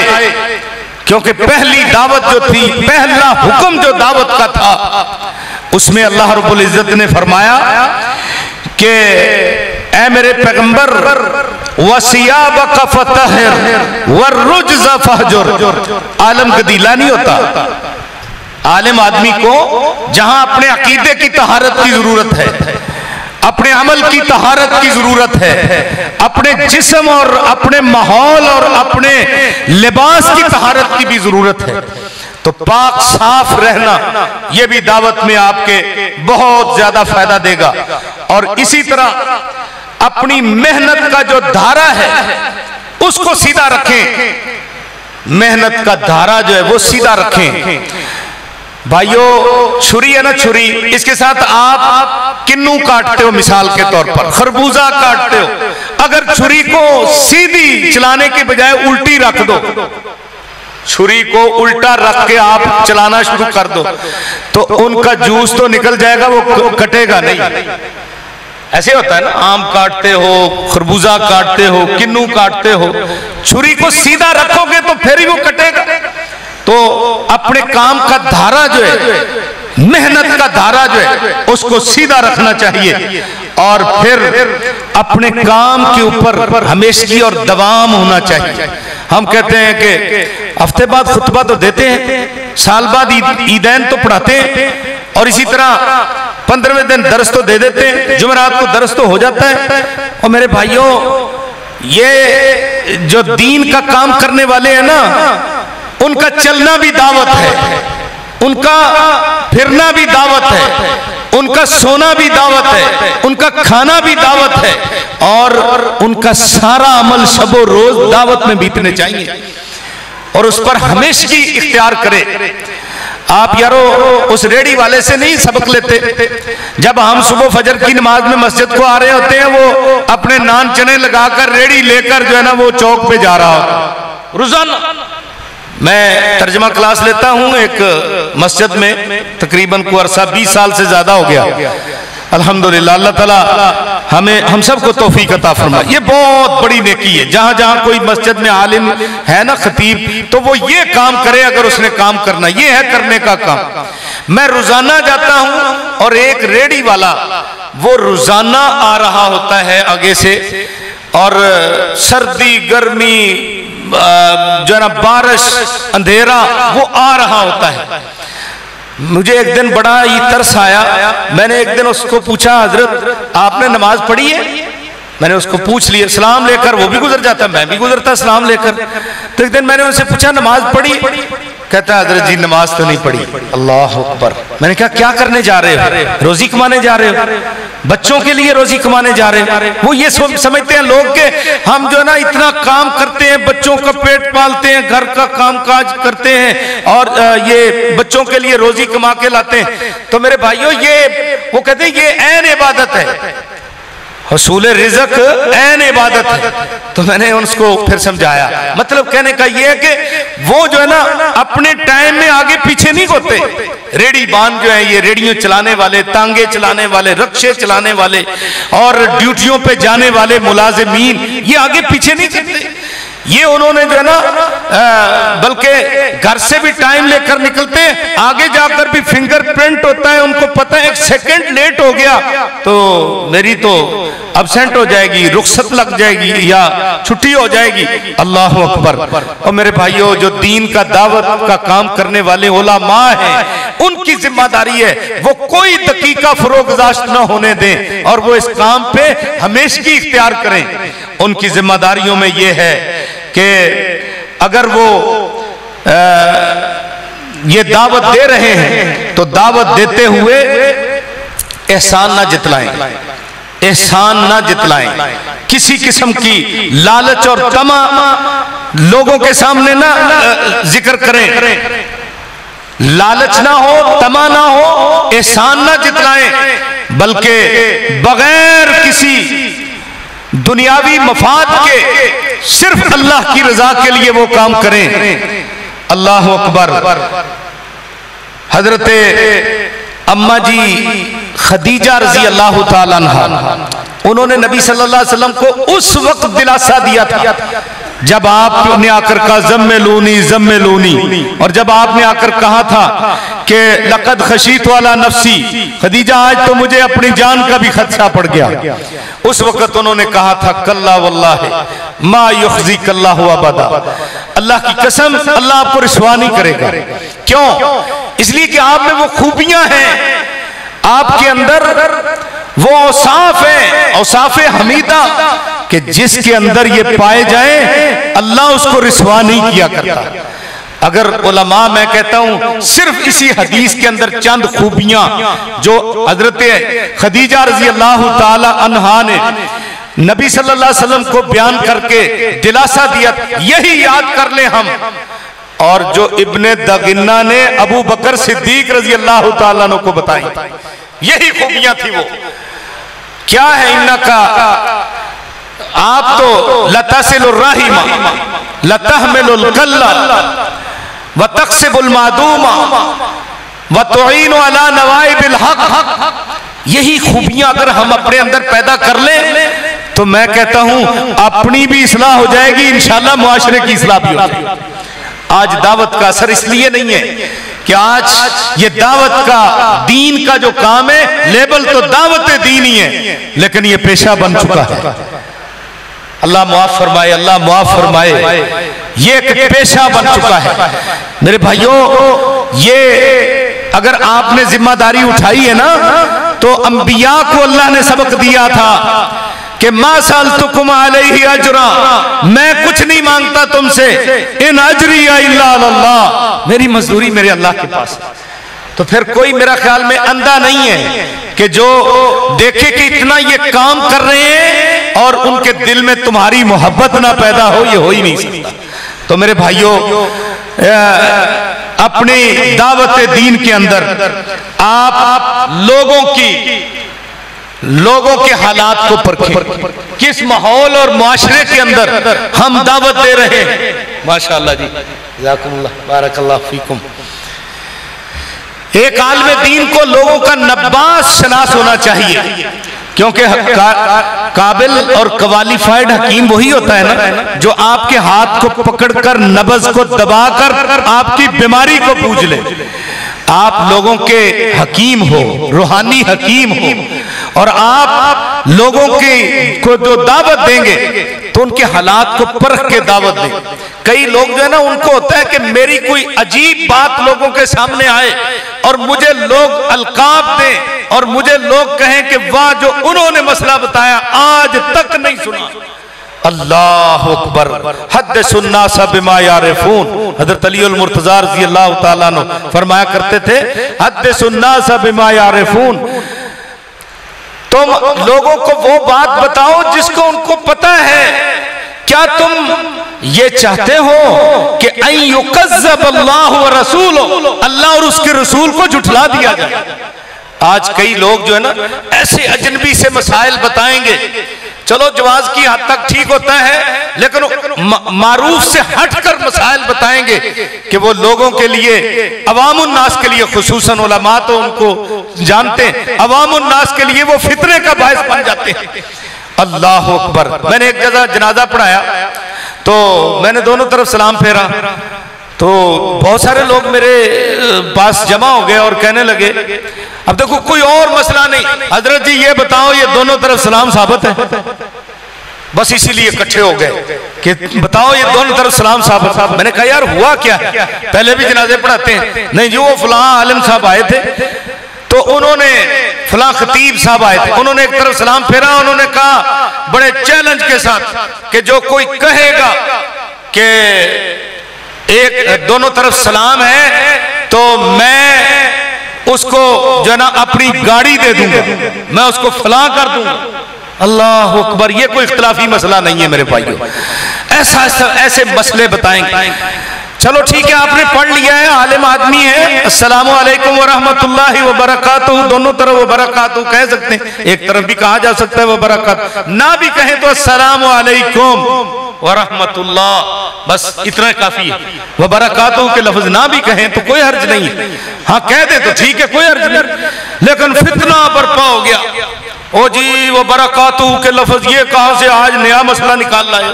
Speaker 1: क्योंकि पहली दावत जो थी, पहला हुक्म जो दावत का था, उसमें अल्लाह रब्बुल इज्जत ने फरमाया कि ऐ मेरे पैगंबर वसियाबक फतहिर वरुज्ज़ फहजुर। आलम गदीला नहीं होता। आलिम आदमी को जहां अपने अकीदे की तहारत की जरूरत है, अपने अमल की तहारत की जरूरत है, अपने जिस्म और अपने माहौल और अपने लिबास की तहारत की भी जरूरत है। तो पाक साफ रहना यह भी दावत में आपके बहुत ज्यादा फायदा देगा। और इसी तरह अपनी मेहनत का जो धारा है उसको सीधा रखें, मेहनत का धारा जो है वो सीधा रखें। भाइयों, छुरी है ना, छुरी, इसके साथ आप किन्नू काटते हो, मिसाल के तौर पर खरबूजा काटते हो, अगर छुरी को सीधी चलाने के बजाय उल्टी रख दो, छुरी को उल्टा रख के आप चलाना शुरू कर दो, तो उनका जूस तो निकल जाएगा, वो कटेगा नहीं। ऐसे होता है ना, आम काटते हो, खरबूजा काटते हो, किन्नू काटते हो, छुरी को सीधा रखोगे तो फिर ही वो कटेगा। तो अपने काम का धारा जो है, मेहनत का धारा जो है, उसको सीधा रखना चाहिए और फिर अपने काम के ऊपर हमेशगी और दवाम होना चाहिए। हम कहते हैं कि हफ्ते बाद खुतबा तो देते हैं, साल बाद ईदैन तो पढ़ाते हैं, और इसी तरह 15वें दिन दर्स तो दे देते हैं, जुमेरात को दर्स तो हो जाता है। और मेरे भाइयों, ये जो दीन का काम करने वाले हैं ना, उनका चलना भी दावत है, उनका फिरना भी दावत है, उनका सोना भी दावत है, उनका खाना भी दावत है, और उनका सारा अमल शबो रोज दावत में बीतने चाहिए और उस पर हमेशगी इख्तियार करे। आप यारो उस रेडी वाले से नहीं सबक लेते। जब हम सुबह फजर की नमाज में मस्जिद को आ रहे होते हैं, वो अपने नान चने लगाकर रेडी लेकर जो है ना वो चौक पे जा रहा होता। रोजाना मैं तर्जमा क्लास लेता हूं एक मस्जिद में, तकरीबन को अरसा 20 साल से ज्यादा हो गया। अल्हम्दुलिल्लाह, अल्लाह ताला हम सबको तौफीक अता फरमाए। ये बहुत बड़ी नेकी है, जहां जहां कोई मस्जिद में आलिम है ना, खतीब, तो वो ये काम करे अगर उसने काम करना, ये है करने का काम। मैं रोजाना जाता हूं और एक रेडी वाला वो रोजाना आ रहा होता है आगे से, और सर्दी गर्मी जो है ना, बारिश अंधेरा, वो आ रहा होता है। मुझे एक दिन बड़ा ही तरस आया, मैंने एक दिन उसको पूछा, हजरत आपने नमाज पढ़ी है? मैंने उसको पूछ लिया, सलाम लेकर, वो भी गुजर जाता, मैं भी गुजरता सलाम लेकर। तो एक दिन मैंने उनसे पूछा नमाज पढ़ी? कहता है हजरत जी नमाज तो नहीं पढ़ी। अल्लाह अकबर। मैंने कहा क्या करने जा रहे हो? रोजी कमाने जा रहे हो, बच्चों के लिए रोजी कमाने जा रहे हो। वो ये समझते हैं लोग के हम जो है ना इतना काम करते हैं, बच्चों का पेट पालते हैं, घर का काम काज करते हैं और ये बच्चों के लिए रोजी कमा के लाते हैं। तो मेरे भाइयों, ये वो कहते हैं ये ऐन इबादत है, हसूल रिज़्क ऐन इबादत है। तो मैंने उसको फिर समझाया, मतलब कहने का ये है कि वो जो है ना अपने टाइम में आगे पीछे नहीं होते। रेडी बान जो है, ये रेडियो चलाने वाले, तांगे चलाने वाले, रक्शे चलाने वाले और ड्यूटियों पे जाने वाले मुलाजिमीन, ये आगे पीछे नहीं करते। ये उन्होंने जो है ना बल्कि घर से भी टाइम लेकर निकलते हैं, आगे जाकर भी फिंगरप्रिंट होता है, उनको पता है 1 सेकंड लेट हो गया तो मेरी तो अब्सेंट हो जाएगी, रुखसत लग जाएगी या छुट्टी हो जाएगी। अल्लाह अकबर। और मेरे भाइयों, जो दीन का दावत का काम करने वाले उलमा हैं, उनकी जिम्मेदारी है वो कोई दकीका फरोगदाश्त न होने दें और वो इस काम पे हमेशगी इख्तियार करें। उनकी जिम्मेदारियों में ये है कि अगर वो ये दावत दे रहे हैं तो दावत देते हुए एहसान ना जितलाएं, एहसान ना जितलाएं, किसी किस्म की लालच और तमा लोगों के सामने ना जिक्र करें। लालच ना हो, तमा ना हो, एहसान ना जितलाएं, बल्कि बगैर किसी दुनियावी मफाद के सिर्फ अल्लाह की रजा के लिए वो काम करें। अल्लाह अकबर। हजरत अम्मा जी खदीजा रजी अल्लाह ताला अन्हा, उन्होंने नबी सल्लल्लाहु अलैहि वसल्लम को उस वक्त दिलासा दिया था जब आपने आकर कहा जम्मे लूनी, और जब आपने आकर कहा था कि लक़द खशीत वाला नफ्सी, खदीजा आज तो मुझे अपनी जान का भी खदशा पड़ गया। उस वक्त उन्होंने कहा था कल्ला वल्लाहि मा युखज़ी कल्लाहु अबदा, अल्लाह की कसम अल्लाह आपको रिस्वा नहीं करेगा। क्यों? इसलिए कि आप में वो खूबियां हैं, आपके अंदर वो औसाफ है, औसाफ हमीदा कि जिसके अंदर ये पाए जाए अल्लाह उसको रिस्वा नहीं किया करता। अगर उलमा, मैं कहता हूं सिर्फ इसी हदीस के अंदर चंद खूबियां जो हजरत खदीजा रजी अल्लाह ताला अन्हा ने नबी सल्लल्लाहु अलैहि वसल्लम को बयान करके दिलासा दिया, यही याद कर ले हम। और जो इब्ने दगिन्ना ने अबू बकर सिद्दीक रजी अल्लाह ताला अन्हु को बताई, यही खूबियां थी। वो क्या है, इन्ना का आप तो लतसिलुर रहीमा लतहमिलुल कल्ला व तक्सिबुल मादूमा व तुईनु अला नवाइबिल हक। यही खूबियां अगर हम अपने अंदर पैदा कर लें तो मैं कहता हूं अपनी भी इस्लाह हो जाएगी, इंशाअल्लाह मुआशरे की इस्लाह भी हो जाएगी। आज दावत का असर इसलिए नहीं है कि आज ये दावत का दीन का जो काम है, लेबल तो दावत दीन ही है, लेकिन ये पेशा बन चुका है। अल्लाह माफ फरमाए, अल्लाह माफ फरमाए। ये एक पेशा बन चुका है मेरे भाइयों। ये अगर आपने जिम्मेदारी उठाई है ना, तो अंबिया को अल्लाह ने सबक दिया था कि मा सअलतुकुम अलैहि अजरा, मैं कुछ नहीं मांगता तुमसे, इन अजरिया इल्ला अल्लाह, मेरी मजदूरी मेरे अल्लाह के पास। तो फिर कोई मेरा ख्याल में अंधा नहीं है कि जो देखे कि इतना ये काम कर रहे हैं और उनके दिल में तुम्हारी मोहब्बत ना पैदा हो, ये हो ही नहीं सकता। तो मेरे भाइयों, अपनी दावत दीन के अंदर आप लोगों के हालात को परखें, किस माहौल और मुआशरे के अंदर हम दावत दे रहे हैं। माशाअल्लाह जी, जज़ाकुमुल्लाह, बारकल्लाह फीकुम। एक आलिम दीन को लोगों का नब्बास शनास होना चाहिए, क्योंकि काबिल और क्वालिफाइड हकीम वही होता है ना जो आपके हाथ को पकड़कर नब्ज को दबाकर आपकी बीमारी को पूछ ले। आप लोगों के हकीम हो, रूहानी हकीम हो, और आप लोगों को जो दावत देंगे तो उनके हालात को परख के दावत दें। कई लोग जो है ना, उनको होता है कि मेरी कोई अजीब बात लोगों के सामने आए और मुझे लोग अलकाब दें और मुझे लोग कहें कि वाह, जो उन्होंने मसला बताया आज तक नहीं सुना। अल्लाह अकबर, हद सुन्ना सब बिमा यारिफून। हजरत अली अल मुर्तज़ा रज़ी अल्लाह ताला अन्हु फरमाया करते थे, हद सुन्ना सब बिमा यारिफून, तुम लोगों को वो बात बताओ जिसको उनको पता है। क्या तुम ये चाहते हो कि अय्युकज़्ज़ब अल्लाह व रसूलुहु, अल्लाह और उसके रसूल को झुठला दिया जाए? आज कई लोग जो है ना, ऐसे अजनबी से मसाइल बताएंगे, चलो जवाज की हद तक ठीक होता है, लेकिन मारूफ से हटकर मसाइल बताएंगे कि वो लोगों के लिए, अवामुन नास के लिए, खुसूसन उलमा तो उनको जानते हैं, अवामुन नास के लिए वो फितने का बायस बन जाते हैं। अल्लाह अकबर। मैंने एक जगह जनाजा पढ़ाया तो मैंने दोनों तरफ सलाम फेरा, तो बहुत सारे लोग मेरे पास जमा हो गए और कहने लगे, अब देखो कोई और मसला नहीं, हजरत जी ये बताओ ये दोनों तरफ सलाम साबित है? बस इसीलिए इकट्ठे हो गए कि बताओ ये दोनों तरफ सलाम साबित। मैंने कहा यार हुआ क्या है, पहले भी जनाजे पढ़ाते हैं। नहीं जी, वो फलां आलिम साहब आए थे, तो उन्होंने फलां खतीब साहब आए थे, उन्होंने एक तरफ सलाम फेरा, उन्होंने कहा बड़े चैलेंज के साथ कि जो कोई कहेगा कि एक दोनों तरफ सलाम है तो मैं उसको जो है ना अपनी गाड़ी दे दूंगा, मैं उसको फलां कर दूंगा। अल्लाह अकबर। ये कोई इख्तिलाफी मसला नहीं है मेरे भाइयों, ऐसे मसले बताएंगे। चलो ठीक है, आपने पढ़ लिया है, आलिम आदमी है, अस्सलामु अलैकुम व रहमतुल्लाहि व बरकातुहू, दोनों तरफ व बरकातुहू कह सकते हैं, एक तरफ भी कहा जा सकता है व बरकात, ना भी कहें तो अस्सलामु अलैकुम व रहमतुल्लाह, बस इतना काफी है। व बरकातुहू के लफ्ज ना भी कहें तो कोई हर्ज नहीं है, हाँ कह दे तो ठीक है, कोई हर्ज नहीं। लेकिन फितना बर्पा हो गया, ओ जी वो बरकातुहू के लफ्ज ये कहां से आज नया मसला निकाल लाए?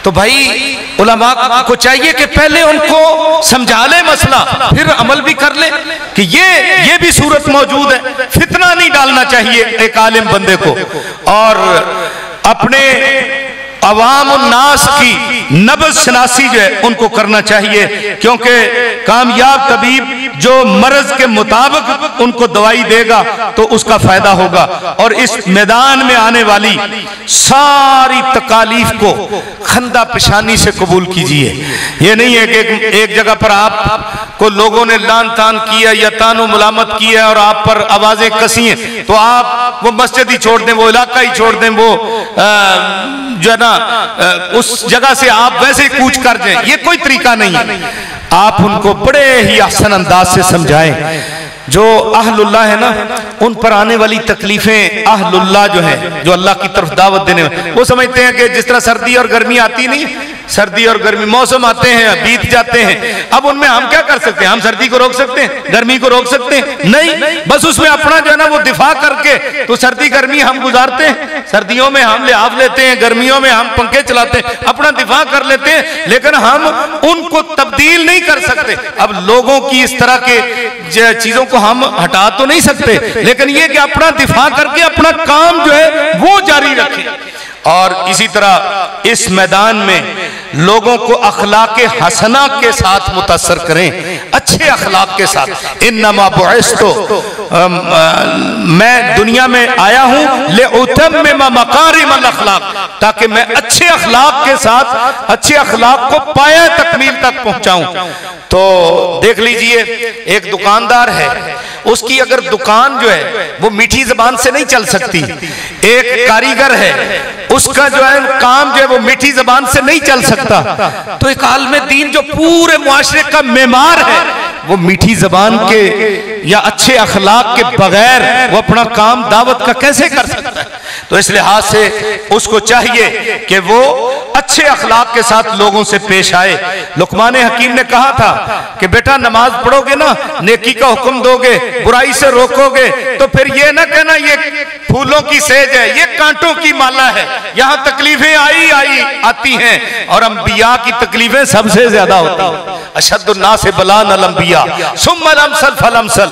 Speaker 1: तो भाई उलमा को चाहिए कि पहले उनको समझा ले मसला, फिर अमल भी कर ले कि ये भी सूरत मौजूद है। फितना नहीं डालना चाहिए एक आलिम बंदे को, और अपने अवाम उन्नास की नब्ज़ शनासी जो है उनको करना चाहिए, क्योंकि कामयाब तबीब जो मर्ज के मुताबिक उनको दवाई देगा तो उसका फायदा होगा। और इस मैदान में आने वाली सारी तकालीफ को खंदा पेशानी से कबूल कीजिए। ये नहीं है कि एक जगह पर आपको लोगों ने लान तान किया या तानो मुलामत किया और आप पर आवाजें कसी हैं तो आप वो मस्जिद ही छोड़ दें, वो इलाका ही छोड़ दें, वो जो है ना उस जगह से आप वैसे ही कूच कर जाएं। ये कोई तरीका नहीं है। आप उनको बड़े ही आसान अंदाज से समझाएं। जो अहलुल्लाह है ना, उन पर आने वाली तकलीफें अहलुल्लाह जो है, जो अल्लाह की तरफ दावत देने वाले, वो समझते हैं कि जिस तरह सर्दी और गर्मी आती नहीं, सर्दी और गर्मी मौसम आते हैं बीत जाते हैं, अब उनमें हम क्या कर सकते हैं? हम सर्दी को रोक सकते हैं? गर्मी को रोक सकते हैं? नहीं, बस उसमें अपना जो है ना वो दिफा करके तो सर्दी गर्मी हम गुजारते हैं। सर्दियों में हम लिहाफ लेते हैं, गर्मियों में हम पंखे चलाते हैं, अपना दिफा कर लेते हैं, लेकिन हम उनको तब्दील नहीं कर सकते। अब लोगों की इस तरह के चीजों को हम हटा तो नहीं सकते, लेकिन ये कि अपना दिफा करके अपना काम जो है वो जारी रखें। और इसी तरह इस मैदान में लोगों को अखलाक हसना के साथ मुतासर करें, अच्छे अखलाक के साथ। इन्नमा बुइस्तु, मैं दुनिया में आया हूं ले उतम्मिम मकारिमल अखलाक, ताकि मैं अच्छे अखलाक के साथ अच्छे अखलाक को पाया तकमील तक पहुंचाऊं। तो देख लीजिए, एक दुकानदार है, उसकी अगर दुकान जो है वो मीठी जबान से नहीं चल सकती। एक कारीगर है, उसका जो है काम जो है वो मीठी जबान से नहीं चल सकता। तो एक आलिम दीन जो पूरे मुआशरे का मेमार है, वो मीठी जबान के या अच्छे अखलाक के बगैर वो अपना काम दावत का कैसे कर सकता है? तो इस लिहाज से उसको चाहिए कि वो अच्छे अखलाक के साथ लोगों से पेश आए। लुकमान हकीम ने कहा था कि बेटा नमाज पढ़ोगे ना, नेकी का हुक्म दोगे, बुराई से रोकोगे, तो फिर ये ना कहना ये फूलों की सेज है, ये कांटों की माला है। यहाँ तकलीफें आती हैं और अंबिया की तकलीफें सबसे ज्यादा होती हैं। अशद्दुन्नास बलान अल अंबिया सुम्मा अल अमसल फल अमसल।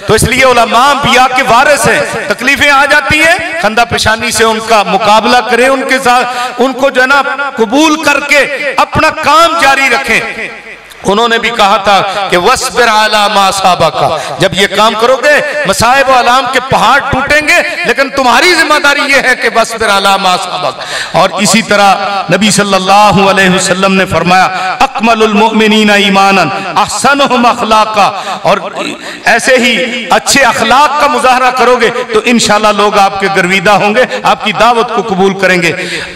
Speaker 1: तो इसलिए उलमा अंबिया के वारिस हैं, तकलीफें आ जाती हैं, खंदा पेशानी से उनका मुकाबला करें, उनके साथ उनको जो है ना कबूल करके अपना काम जारी रखें। उन्होंने भी कहा था कि वस्बिर अला मा साबका, जब ये काम करोगे मसाइब और आलाम के पहाड़ टूटेंगे, लेकिन तुम्हारी जिम्मेदारी ये है कि वस्बिर अला मा साबक। और इसी तरह नबी सल्लल्लाहु अलैहि वसल्लम ने फरमाया अकमलुल मुमिनीना ईमानन अहसनुहुम अखलाका, और ऐसे ही अच्छे अखलाक का मुजाहरा करोगे तो इंशाअल्लाह लोग आपके गर्विदा होंगे, आपकी दावत को कबूल करेंगे।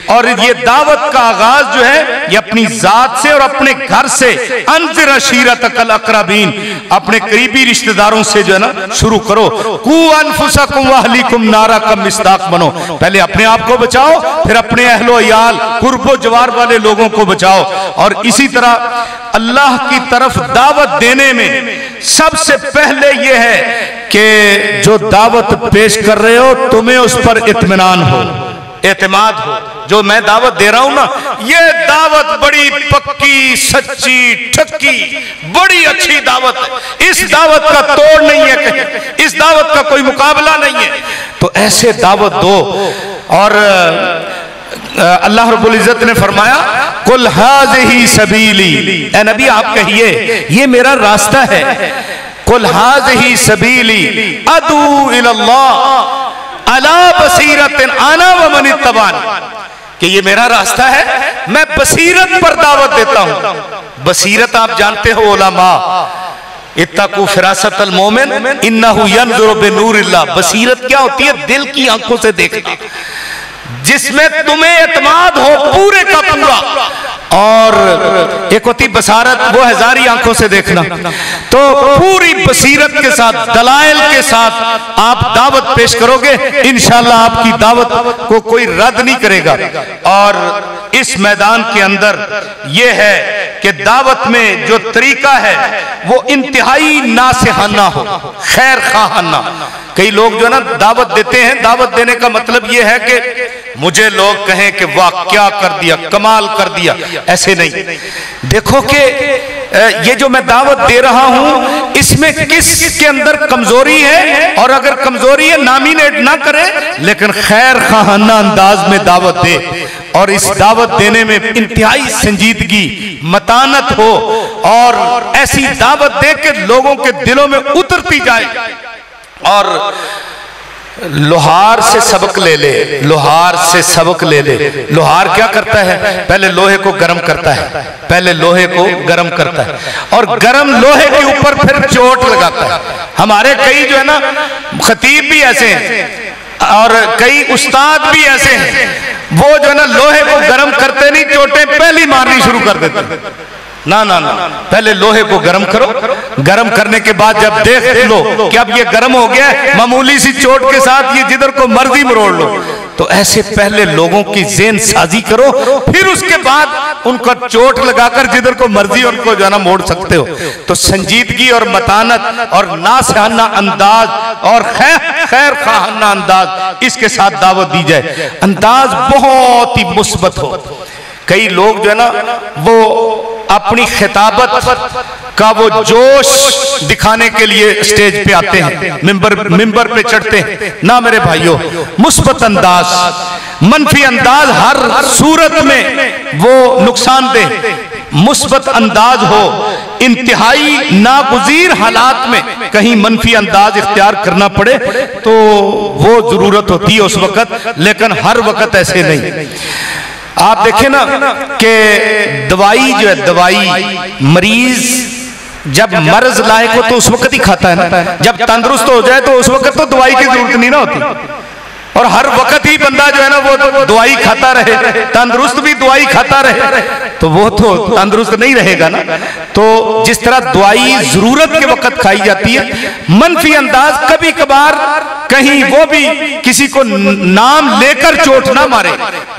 Speaker 1: और ये दावत का आगाज जो है ये अपनी जात से और अपने घर से, अंज़िर अशीरतकल अक़रबीन, अपने करीबी रिश्तेदारों से जो है ना शुरू करो। कू अनफुसकुम व अहलीकुम नारा का मिस्दाक बनो, पहले अपने आप को बचाओ, फिर अपने अहलो याल कुर्बो जवार वाले लोगों को बचाओ। और इसी तरह अल्लाह की तरफ दावत देने में सबसे पहले यह है कि जो दावत पेश कर रहे हो तुम्हें उस पर इत्मीनान हो, एतमाद हो। जो मैं दावत दे रहा हूं ना, ये दावत बड़ी पक्की सच्ची ठक्की बड़ी अच्छी दावत है, इस दावत का तोड़ नहीं है कहीं, इस दावत का कोई मुकाबला नहीं है। तो ऐसे दावत दो। और अल्लाह रब्बुल इज्जत ने फरमाया कुल हाज़िही सबीली, ए नबी आप कहिए ये मेरा रास्ता है। कुल हाज़िही सबीली अदू इलल्लाह अला बसीरतिन अना व मन इत्तबानी, कि ये मेरा रास्ता है, मैं बसीरत पर दावत देता हूं। बसीरत आप जानते हो उलमा, इत्तकू फिरासतल मोमिन इन्नहु यंजुरु बिनूरिल्लाह। बसीरत क्या होती है? दिल की आंखों से देखना, जिसमें तुम्हें एतमाद हो पूरे का पूरा। और एक होती बसारत, वो हजारी आंखों से देखना। तो पूरी बसीरत के साथ, दलाइल के साथ आप दावत पेश करोगे, इंशाअल्लाह आपकी दावत को कोई रद्द नहीं करेगा। और इस मैदान के अंदर यह है कि दावत में जो तरीका है वो इंतहाई नासिहाना हो, खैर खाहाना। कई लोग जो है ना दावत देते हैं, दावत देने का मतलब यह है कि मुझे लोग कहें कि वाह क्या कर दिया, कमाल कर दिया, ऐसे नहीं। देखो कि ये जो मैं दावत दे रहा हूं इसमें किसके अंदर कमजोरी है, और अगर कमजोरी है नॉमिनेट ना करे, लेकिन खैर खाना अंदाज में दावत दे, और इस दावत देने में इंतहाई संजीदगी मतानत हो, और ऐसी दावत दे के लोगों के दिलों में उतरती जाए। और लोहार से सबक ले ले, लोहार से सबक ले ले। लोहार क्या करता है? पहले लोहे को गर्म करता है, पहले लोहे को गर्म करता है, और गर्म लोहे के ऊपर फिर चोट लगाता है। हमारे कई जो है ना खतीब भी ऐसे हैं और कई उस्ताद भी ऐसे हैं, वो जो है ना लोहे को गर्म करते नहीं, चोटें पहली मारनी शुरू कर देते हैं। ना ना ना, पहले लोहे को गर्म करो, गर्म करने के बाद जब देख लो कि अब ये गर्म हो गया, मामूली सी चोट के साथ ये जिधर को मर्जी मरोड़ लो, तो ऐसे पहले लोगों की ज़ेन साजी करो, फिर उसके बाद उनको चोट लगाकर जिधर को मर्जी उनको जो है ना मोड़ सकते हो। तो संजीदगी और मतानत और नासहाना अंदाज और खैर खाना अंदाज, इसके साथ दावत दी जाए। अंदाज बहुत ही मुस्बत हो। कई लोग जो है ना वो अपनी खिताबत का वो जोश दिखाने के लिए स्टेज पे आते हैं, मिंबर पे चढ़ते हैं। ना मेरे भाइयों, मुस्बत अंदाज, मनफी अंदाज हर सूरत में वो नुकसानदेह। मुस्बत अंदाज हो, इंतहाई नागुज़ीर हालात में कहीं मनफी अंदाज इख्तियार करना पड़े तो वो जरूरत होती है उस वक्त, लेकिन हर वक्त ऐसे नहीं। आप देखें ना कि दवाई जो है, दवाई मरीज जब मर्ज लायक हो तो उस वक्त ही खाता है ना, जब तंदुरुस्त हो जाए तो उस वक्त तो दवाई की जरूरत नहीं ना होती। और हर वक्त ही बंदा जो है ना वो दवाई खाता रहे, तंदुरुस्त भी दवाई खाता रहे, तो वो तो तंदुरुस्त नहीं रहेगा ना। तो जिस तरह दवाई जरूरत के वक्त खाई जाती है, मनफी अंदाज कभी कभार कहीं वो भी किसी को नाम लेकर चोट ना मारे,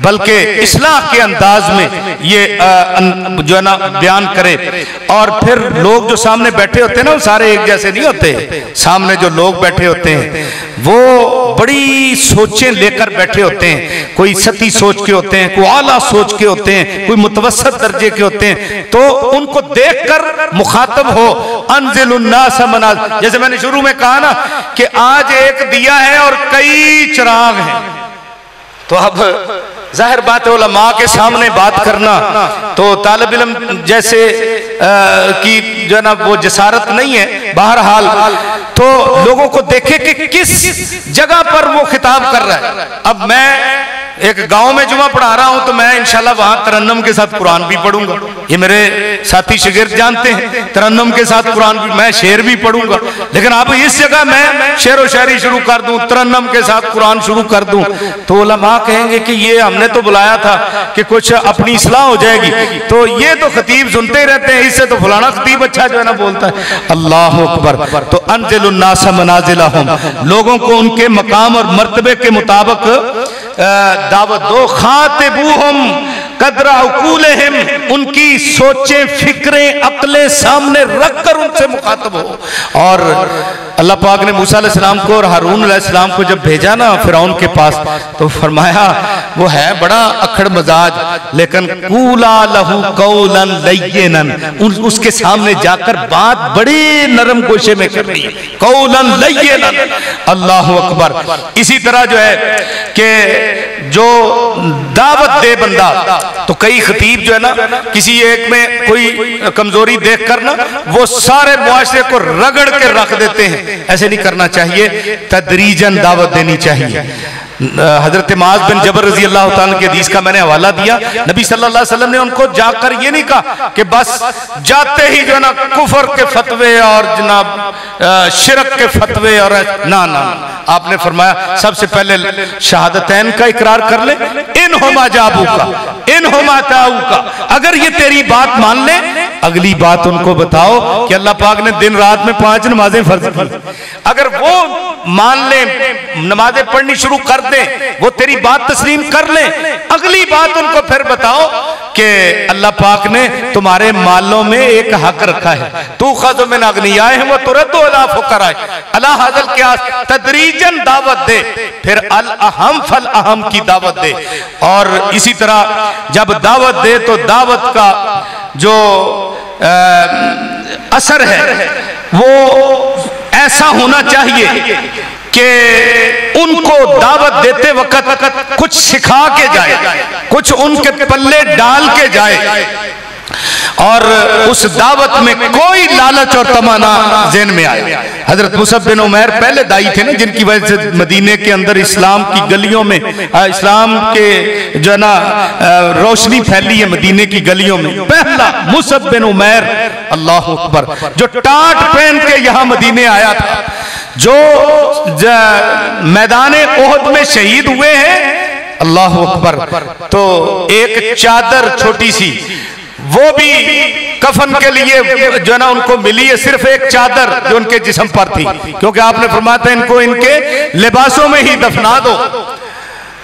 Speaker 1: बल्कि इस्लाह के अंदाज में ये जो है ना बयान करे। और फिर लोग जो सामने बैठे होते हैं ना, वो सारे एक जैसे नहीं होते। सामने जो लोग बैठे होते हैं वो बड़ी सोचें लेकर बैठे होते हैं। कोई सती सोच के होते हैं, कोई आला सोच के होते हैं, कोई मुतवस्सत दर्जे के होते हैं। तो उनको देखकर मुखातब हो, अनज़िलुन्नास मनाज़िल। जैसे मैंने शुरू में कहा ना कि आज एक दिया है और कई चिराग हैं, तो अब जाहिर बात है उलमा के सामने बात करना तो तालिब इल्म जैसे की जो है ना वो जसारत नहीं है। बहरहाल तो लोगों को देखे कि किस जगह पर वो खिताब कर रहा है। अब मैं एक गांव में जुमा पढ़ा रहा हूं तो मैं इंशाल्लाह वहां तरन्नुम के साथ कुरान भी पढ़ूंगा। ये मेरे साथी शिगिर्द जानते हैं, तरन्नुम के साथ कुरान भी, मैं शेर भी पढ़ूंगा। लेकिन अब इस जगह मैं शेर व शायरी शुरू कर दूं, तरन्नुम के साथ कुरान शुरू कर दूं, तो उलमा कहेंगे कि ये हमने तो बुलाया था कि कुछ अपनी इस्लाह हो जाएगी, तो ये तो खतीब सुनते ही रहते हैं, इससे तो फलाना खतीब अच्छा जो है ना बोलता है। अल्लाह अकबर। तो अनज़िलुन्नास मनाज़िलहुम, लोगों को उनके मकाम और मर्तबे के मुताबिक दावत दो। खातिबूहुम कदरा उकूलहिम, उनकी सोचें फिक्रें अक्लें सामने रखकर उनसे मुखातब हो। और अल्लाह पाक ने मूसा अलैहिस्सलाम को और हारून अलैहिस्सलाम को जब भेजा ना फिरौन के पास, तो फरमाया वो है बड़ा अखड़ मजाज, लेकिन कूला लहू कौलन लय्यिनन, उसके सामने जाकर बात बड़े नरम गोशे में कर रही है, कौलन लय्यिनन। अल्लाह अकबर। इसी तरह जो है कि जो दावत दे बंदा, तो कई खतीब जो है ना किसी एक में कोई कमजोरी देख कर ना वो सारे मुआशरे को रगड़ के रख देते हैं। ऐसे नहीं करना चाहिए, तदरीजन दावत देनी चाहिए। हजरत मुआज़ बिन जबल रज़ी अल्लाह तआला की हदीस का मैंने हवाला दिया। नबी सल्लल्लाहु अलैहि वसल्लम ने उनको जाकर ये नहीं कहा कि बस जाते ही जो है ना कुफर के फतवे और जनाब शिरक के फतवे और ना ना, आपने फरमाया सबसे पहले शहादतैन का इकरार कर ले, इन होमा जाबू का, इन होमा ताऊ का। अगर ये तेरी बात मान ले, अगली बात उनको बताओ कि अल्लाह पाक ने दिन रात में 5 नमाजें फर्ज की। अगर वो मान ले, नमाजें पढ़नी शुरू कर दे, वो तेरी बात तस्लीम कर ले, अगली बात उनको फिर बताओ कि अल्लाह पाक ने तुम्हारे मालों में एक हक रखा है, तू खज़ मिन अगनियाए हैं वो तुरद्दु अला फुक़राए अला हाज़ल क़ियास। तदरीजन दावत दे, फिर अल अहम फल अहम की दावत दे। और इसी तरह जब दावत दे तो दावत का जो असर है वो ऐसा होना चाहिए कि उनको दावत देते वक्त कुछ सिखा के जाए, कुछ उनके पल्ले डाल के जाए और उस दावत में कोई लालच और तमन्ना ज़हन में आए। हजरत मुसअब बिन उमैर पहले दाई थे ना, जिनकी वजह से मदीने के अंदर इस्लाम की गलियों में इस्लाम के जो है ना रोशनी फैली है मदीने की गलियों में। पहला मुसअब बिन उमैर, अल्लाह अकबर, जो टाट पहन के यहाँ मदीने आया था, जो मैदान ओहद में शहीद हुए हैं, अल्लाह अकबर। तो एक चादर छोटी सी वो भी कफन के लिए जो है ना उनको मिली है, सिर्फ एक चादर जो उनके जिस्म पर थी, क्योंकि आपने फरमाया था इनको इनके लिबासों में ही दफना दो।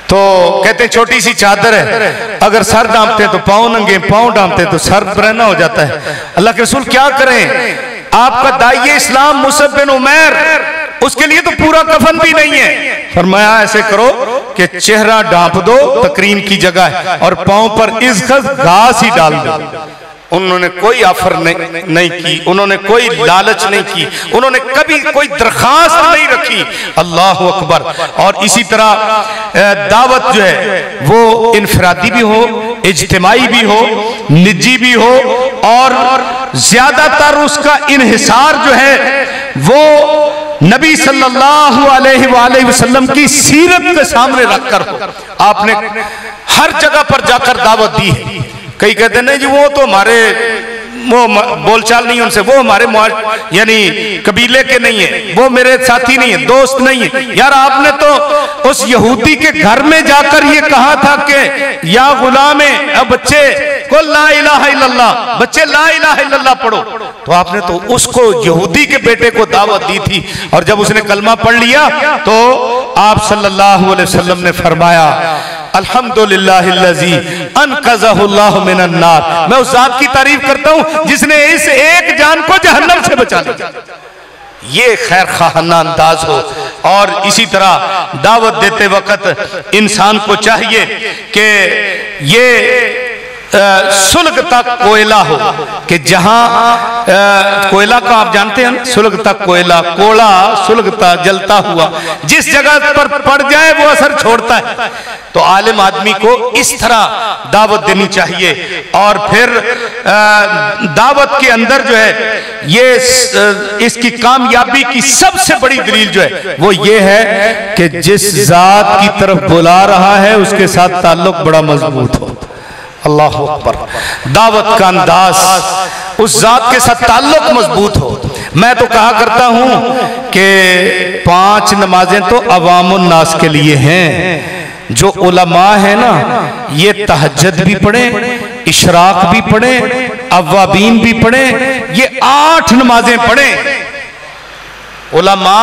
Speaker 1: तो कहते हैं छोटी सी चादर है, अगर सर डांपते हैं तो पाँव नंगे, पाँव डांपते हैं तो सर बरहना हो जाता है। अल्लाह के रसूल क्या करें, आपका दाइए इस्लाम मुसअब बिन उमैर, उसके लिए तो पूरा कफन भी नहीं है। फरमाया ऐसे करो कि चेहरा ढांप दो तकरीम की जगह और पांव पर इज़्ज़त घास ही डाल दो। उन्होंने कोई ऑफर नहीं की, उन्होंने कोई लालच नहीं की, उन्होंने कभी कोई दरखास्त नहीं रखी। अल्लाह अकबर। और इसी तरह दावत जो है वो इनफरादी भी हो, इज्तिमाई भी हो, निजी भी हो, और ज्यादातर उसका इन्हिसार जो है वो नबी सल्लल्लाहु अलैहि वसल्लम की सीरत के सामने रखकर हो। आपने हर जगह पर जाकर दावत दी है। कई कहते नहीं जी वो तो हमारे वो बोलचाल नहीं उनसे, वो हमारे यानी कबीले के नहीं है, वो मेरे साथी नहीं है, दोस्त नहीं है। यार आपने तो उस यहूदी के घर में जाकर ये कहा था कि या गुलामे, अब बच्चे को ला इलाहा इल्लल्लाह, बच्चे ला इलाहा इल्लल्लाह पढ़ो। तो आपने तो उसको यहूदी के बेटे को दावत दी थी, और जब उसने कलमा पढ़ लिया तो आप सल्लल्लाहु अलैहि वसल्लम ने फरमाया अल्हम्दुलिल्लाहिल्लज़ी अनक़ज़हुल्लाहु मिनन नार। मैं उस जात की तारीफ करता हूं जिसने इस एक जान को जहन्नम से बचा लिया। ये खैर खाना अंदाज हो। और इसी तरह दावत देते वक्त इंसान को चाहिए कि ये सुलगता कोयला हो, कि जहां कोयला का आप जानते हैं सुलगता कोयला, कोड़ा सुलगता जलता हुआ, जिस जगह पर पड़ जाए वो असर छोड़ता है। तो आलिम आदमी को इस तरह दावत देनी चाहिए। और फिर दावत के अंदर जो है ये इसकी कामयाबी की सबसे बड़ी दलील जो है वो ये है कि जिस जात की तरफ बुला रहा है उसके साथ ताल्लुक बड़ा मजबूत हो। अल्लाह अकबर। दावत का अंदाज उस जात के साथ ताल्लुक मजबूत हो। मैं तो कहा करता हूं कि 5 नमाजें तो अवामुन नास के लिए हैं। जो उलमा है ना ये तहज्जुद भी पढ़े, इशराक भी पढ़े, अव्वाबीन भी पढ़े, ये 8 नमाजें पढ़े। उलमा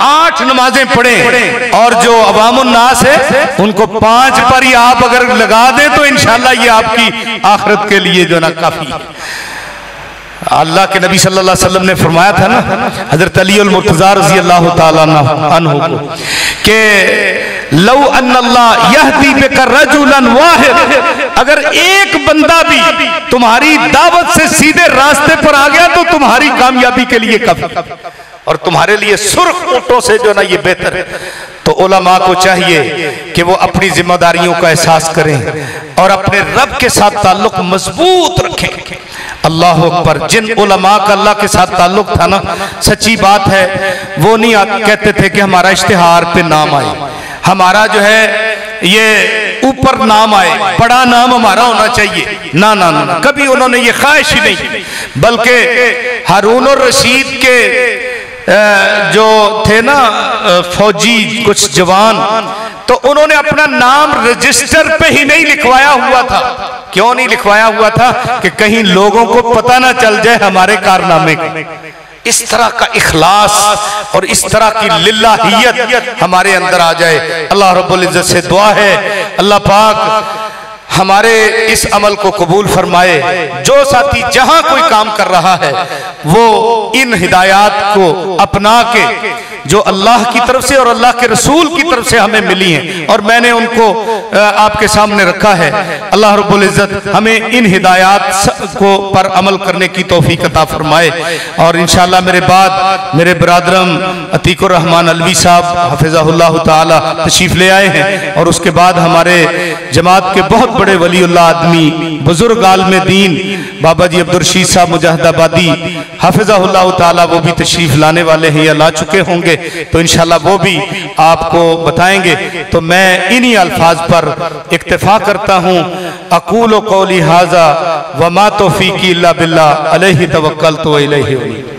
Speaker 1: 8 नमाजें पढ़े, और जो अवामुन नास है उनको 5 पर ही आप अगर लगा दें तो इंशाल्लाह ये आपकी आखिरत के लिए जो ना काफी है। अल्लाह के नबी सल्लल्लाहु अलैहि वसल्लम ने फरमाया था ना हजरत अली अल मुर्तज़ा रज़ी अल्लाह ताला अन्हु को कि लौ अन्नल्लाह यहदी बिका रजुलन वाहिद, अगर एक बंदा भी तुम्हारी दावत से सीधे रास्ते पर आ गया तो तुम्हारी कामयाबी के लिए काफी, और तुम्हारे लिए सुर्ख ऊंटों से जो ना ये बेहतर है। तो उलमा को चाहिए कि वो अपनी जिम्मेदारियों का एहसास करें और अपने रब के साथ ताल्लुक मजबूत रखें। अल्लाह अकबर। जिन उलमा का अल्लाह के साथ ताल्लुक था ना, सच्ची बात है, वो नहीं कहते थे कि हमारा इश्तिहार पे नाम आए, हमारा जो है ये ऊपर नाम आए, बड़ा नाम हमारा होना चाहिए। ना ना ना, कभी उन्होंने ये ख्वाहिश ही नहीं। बल्कि हारून और रशीद के जो थे ना फौजी कुछ जवान, तो उन्होंने अपना नाम रजिस्टर पे ही नहीं लिखवाया हुआ था। क्यों नहीं लिखवाया हुआ था? कि कहीं लोगों को पता ना चल जाए हमारे कारनामे का। इस तरह का इखलास और इस तरह की लिल्लाहियत हमारे अंदर आ जाए। अल्लाह रब्बुल इज्जत से दुआ है अल्लाह पाक हमारे इस अमल को कबूल फरमाए। जो साथी जहां कोई काम कर रहा है वो इन हिदायत को अपना के जो अल्लाह की तरफ से और अल्लाह के रसूल की तरफ से हमें मिली हैं, और मैंने उनको आपके सामने रखा है। अल्लाह रब्बुल इज्जत हमें इन हिदायत को पर अमल करने की तौफीक अता फरमाए। और इंशाअल्लाह मेरे बाद मेरे बरादरम अतीकुर रहमान अलवी साहब हफिज़हुल्लाह ताला तशरीफ ले आए हैं, और उसके बाद हमारे जमात के बहुत बड़े वलीउल्लाह आदमी बुजुर्ग आलम दीन बाबा जी अब्दुल रशीद साहब मुजाहिदाबादी हफिज़हुल्लाह ताला वो भी तशरीफ लाने वाले हैं या ला चुके होंगे, तो इंशाअल्लाह वो भी आपको बताएंगे। तो मैं इन्हीं अल्फाज पर इक्तिफा करता हूँ। अक़ूलु क़ौली हाज़ा व मा तौफ़ीक़ी इल्ला बिल्लाह अलैहि तवक्कलतु व इलैहि उनीब।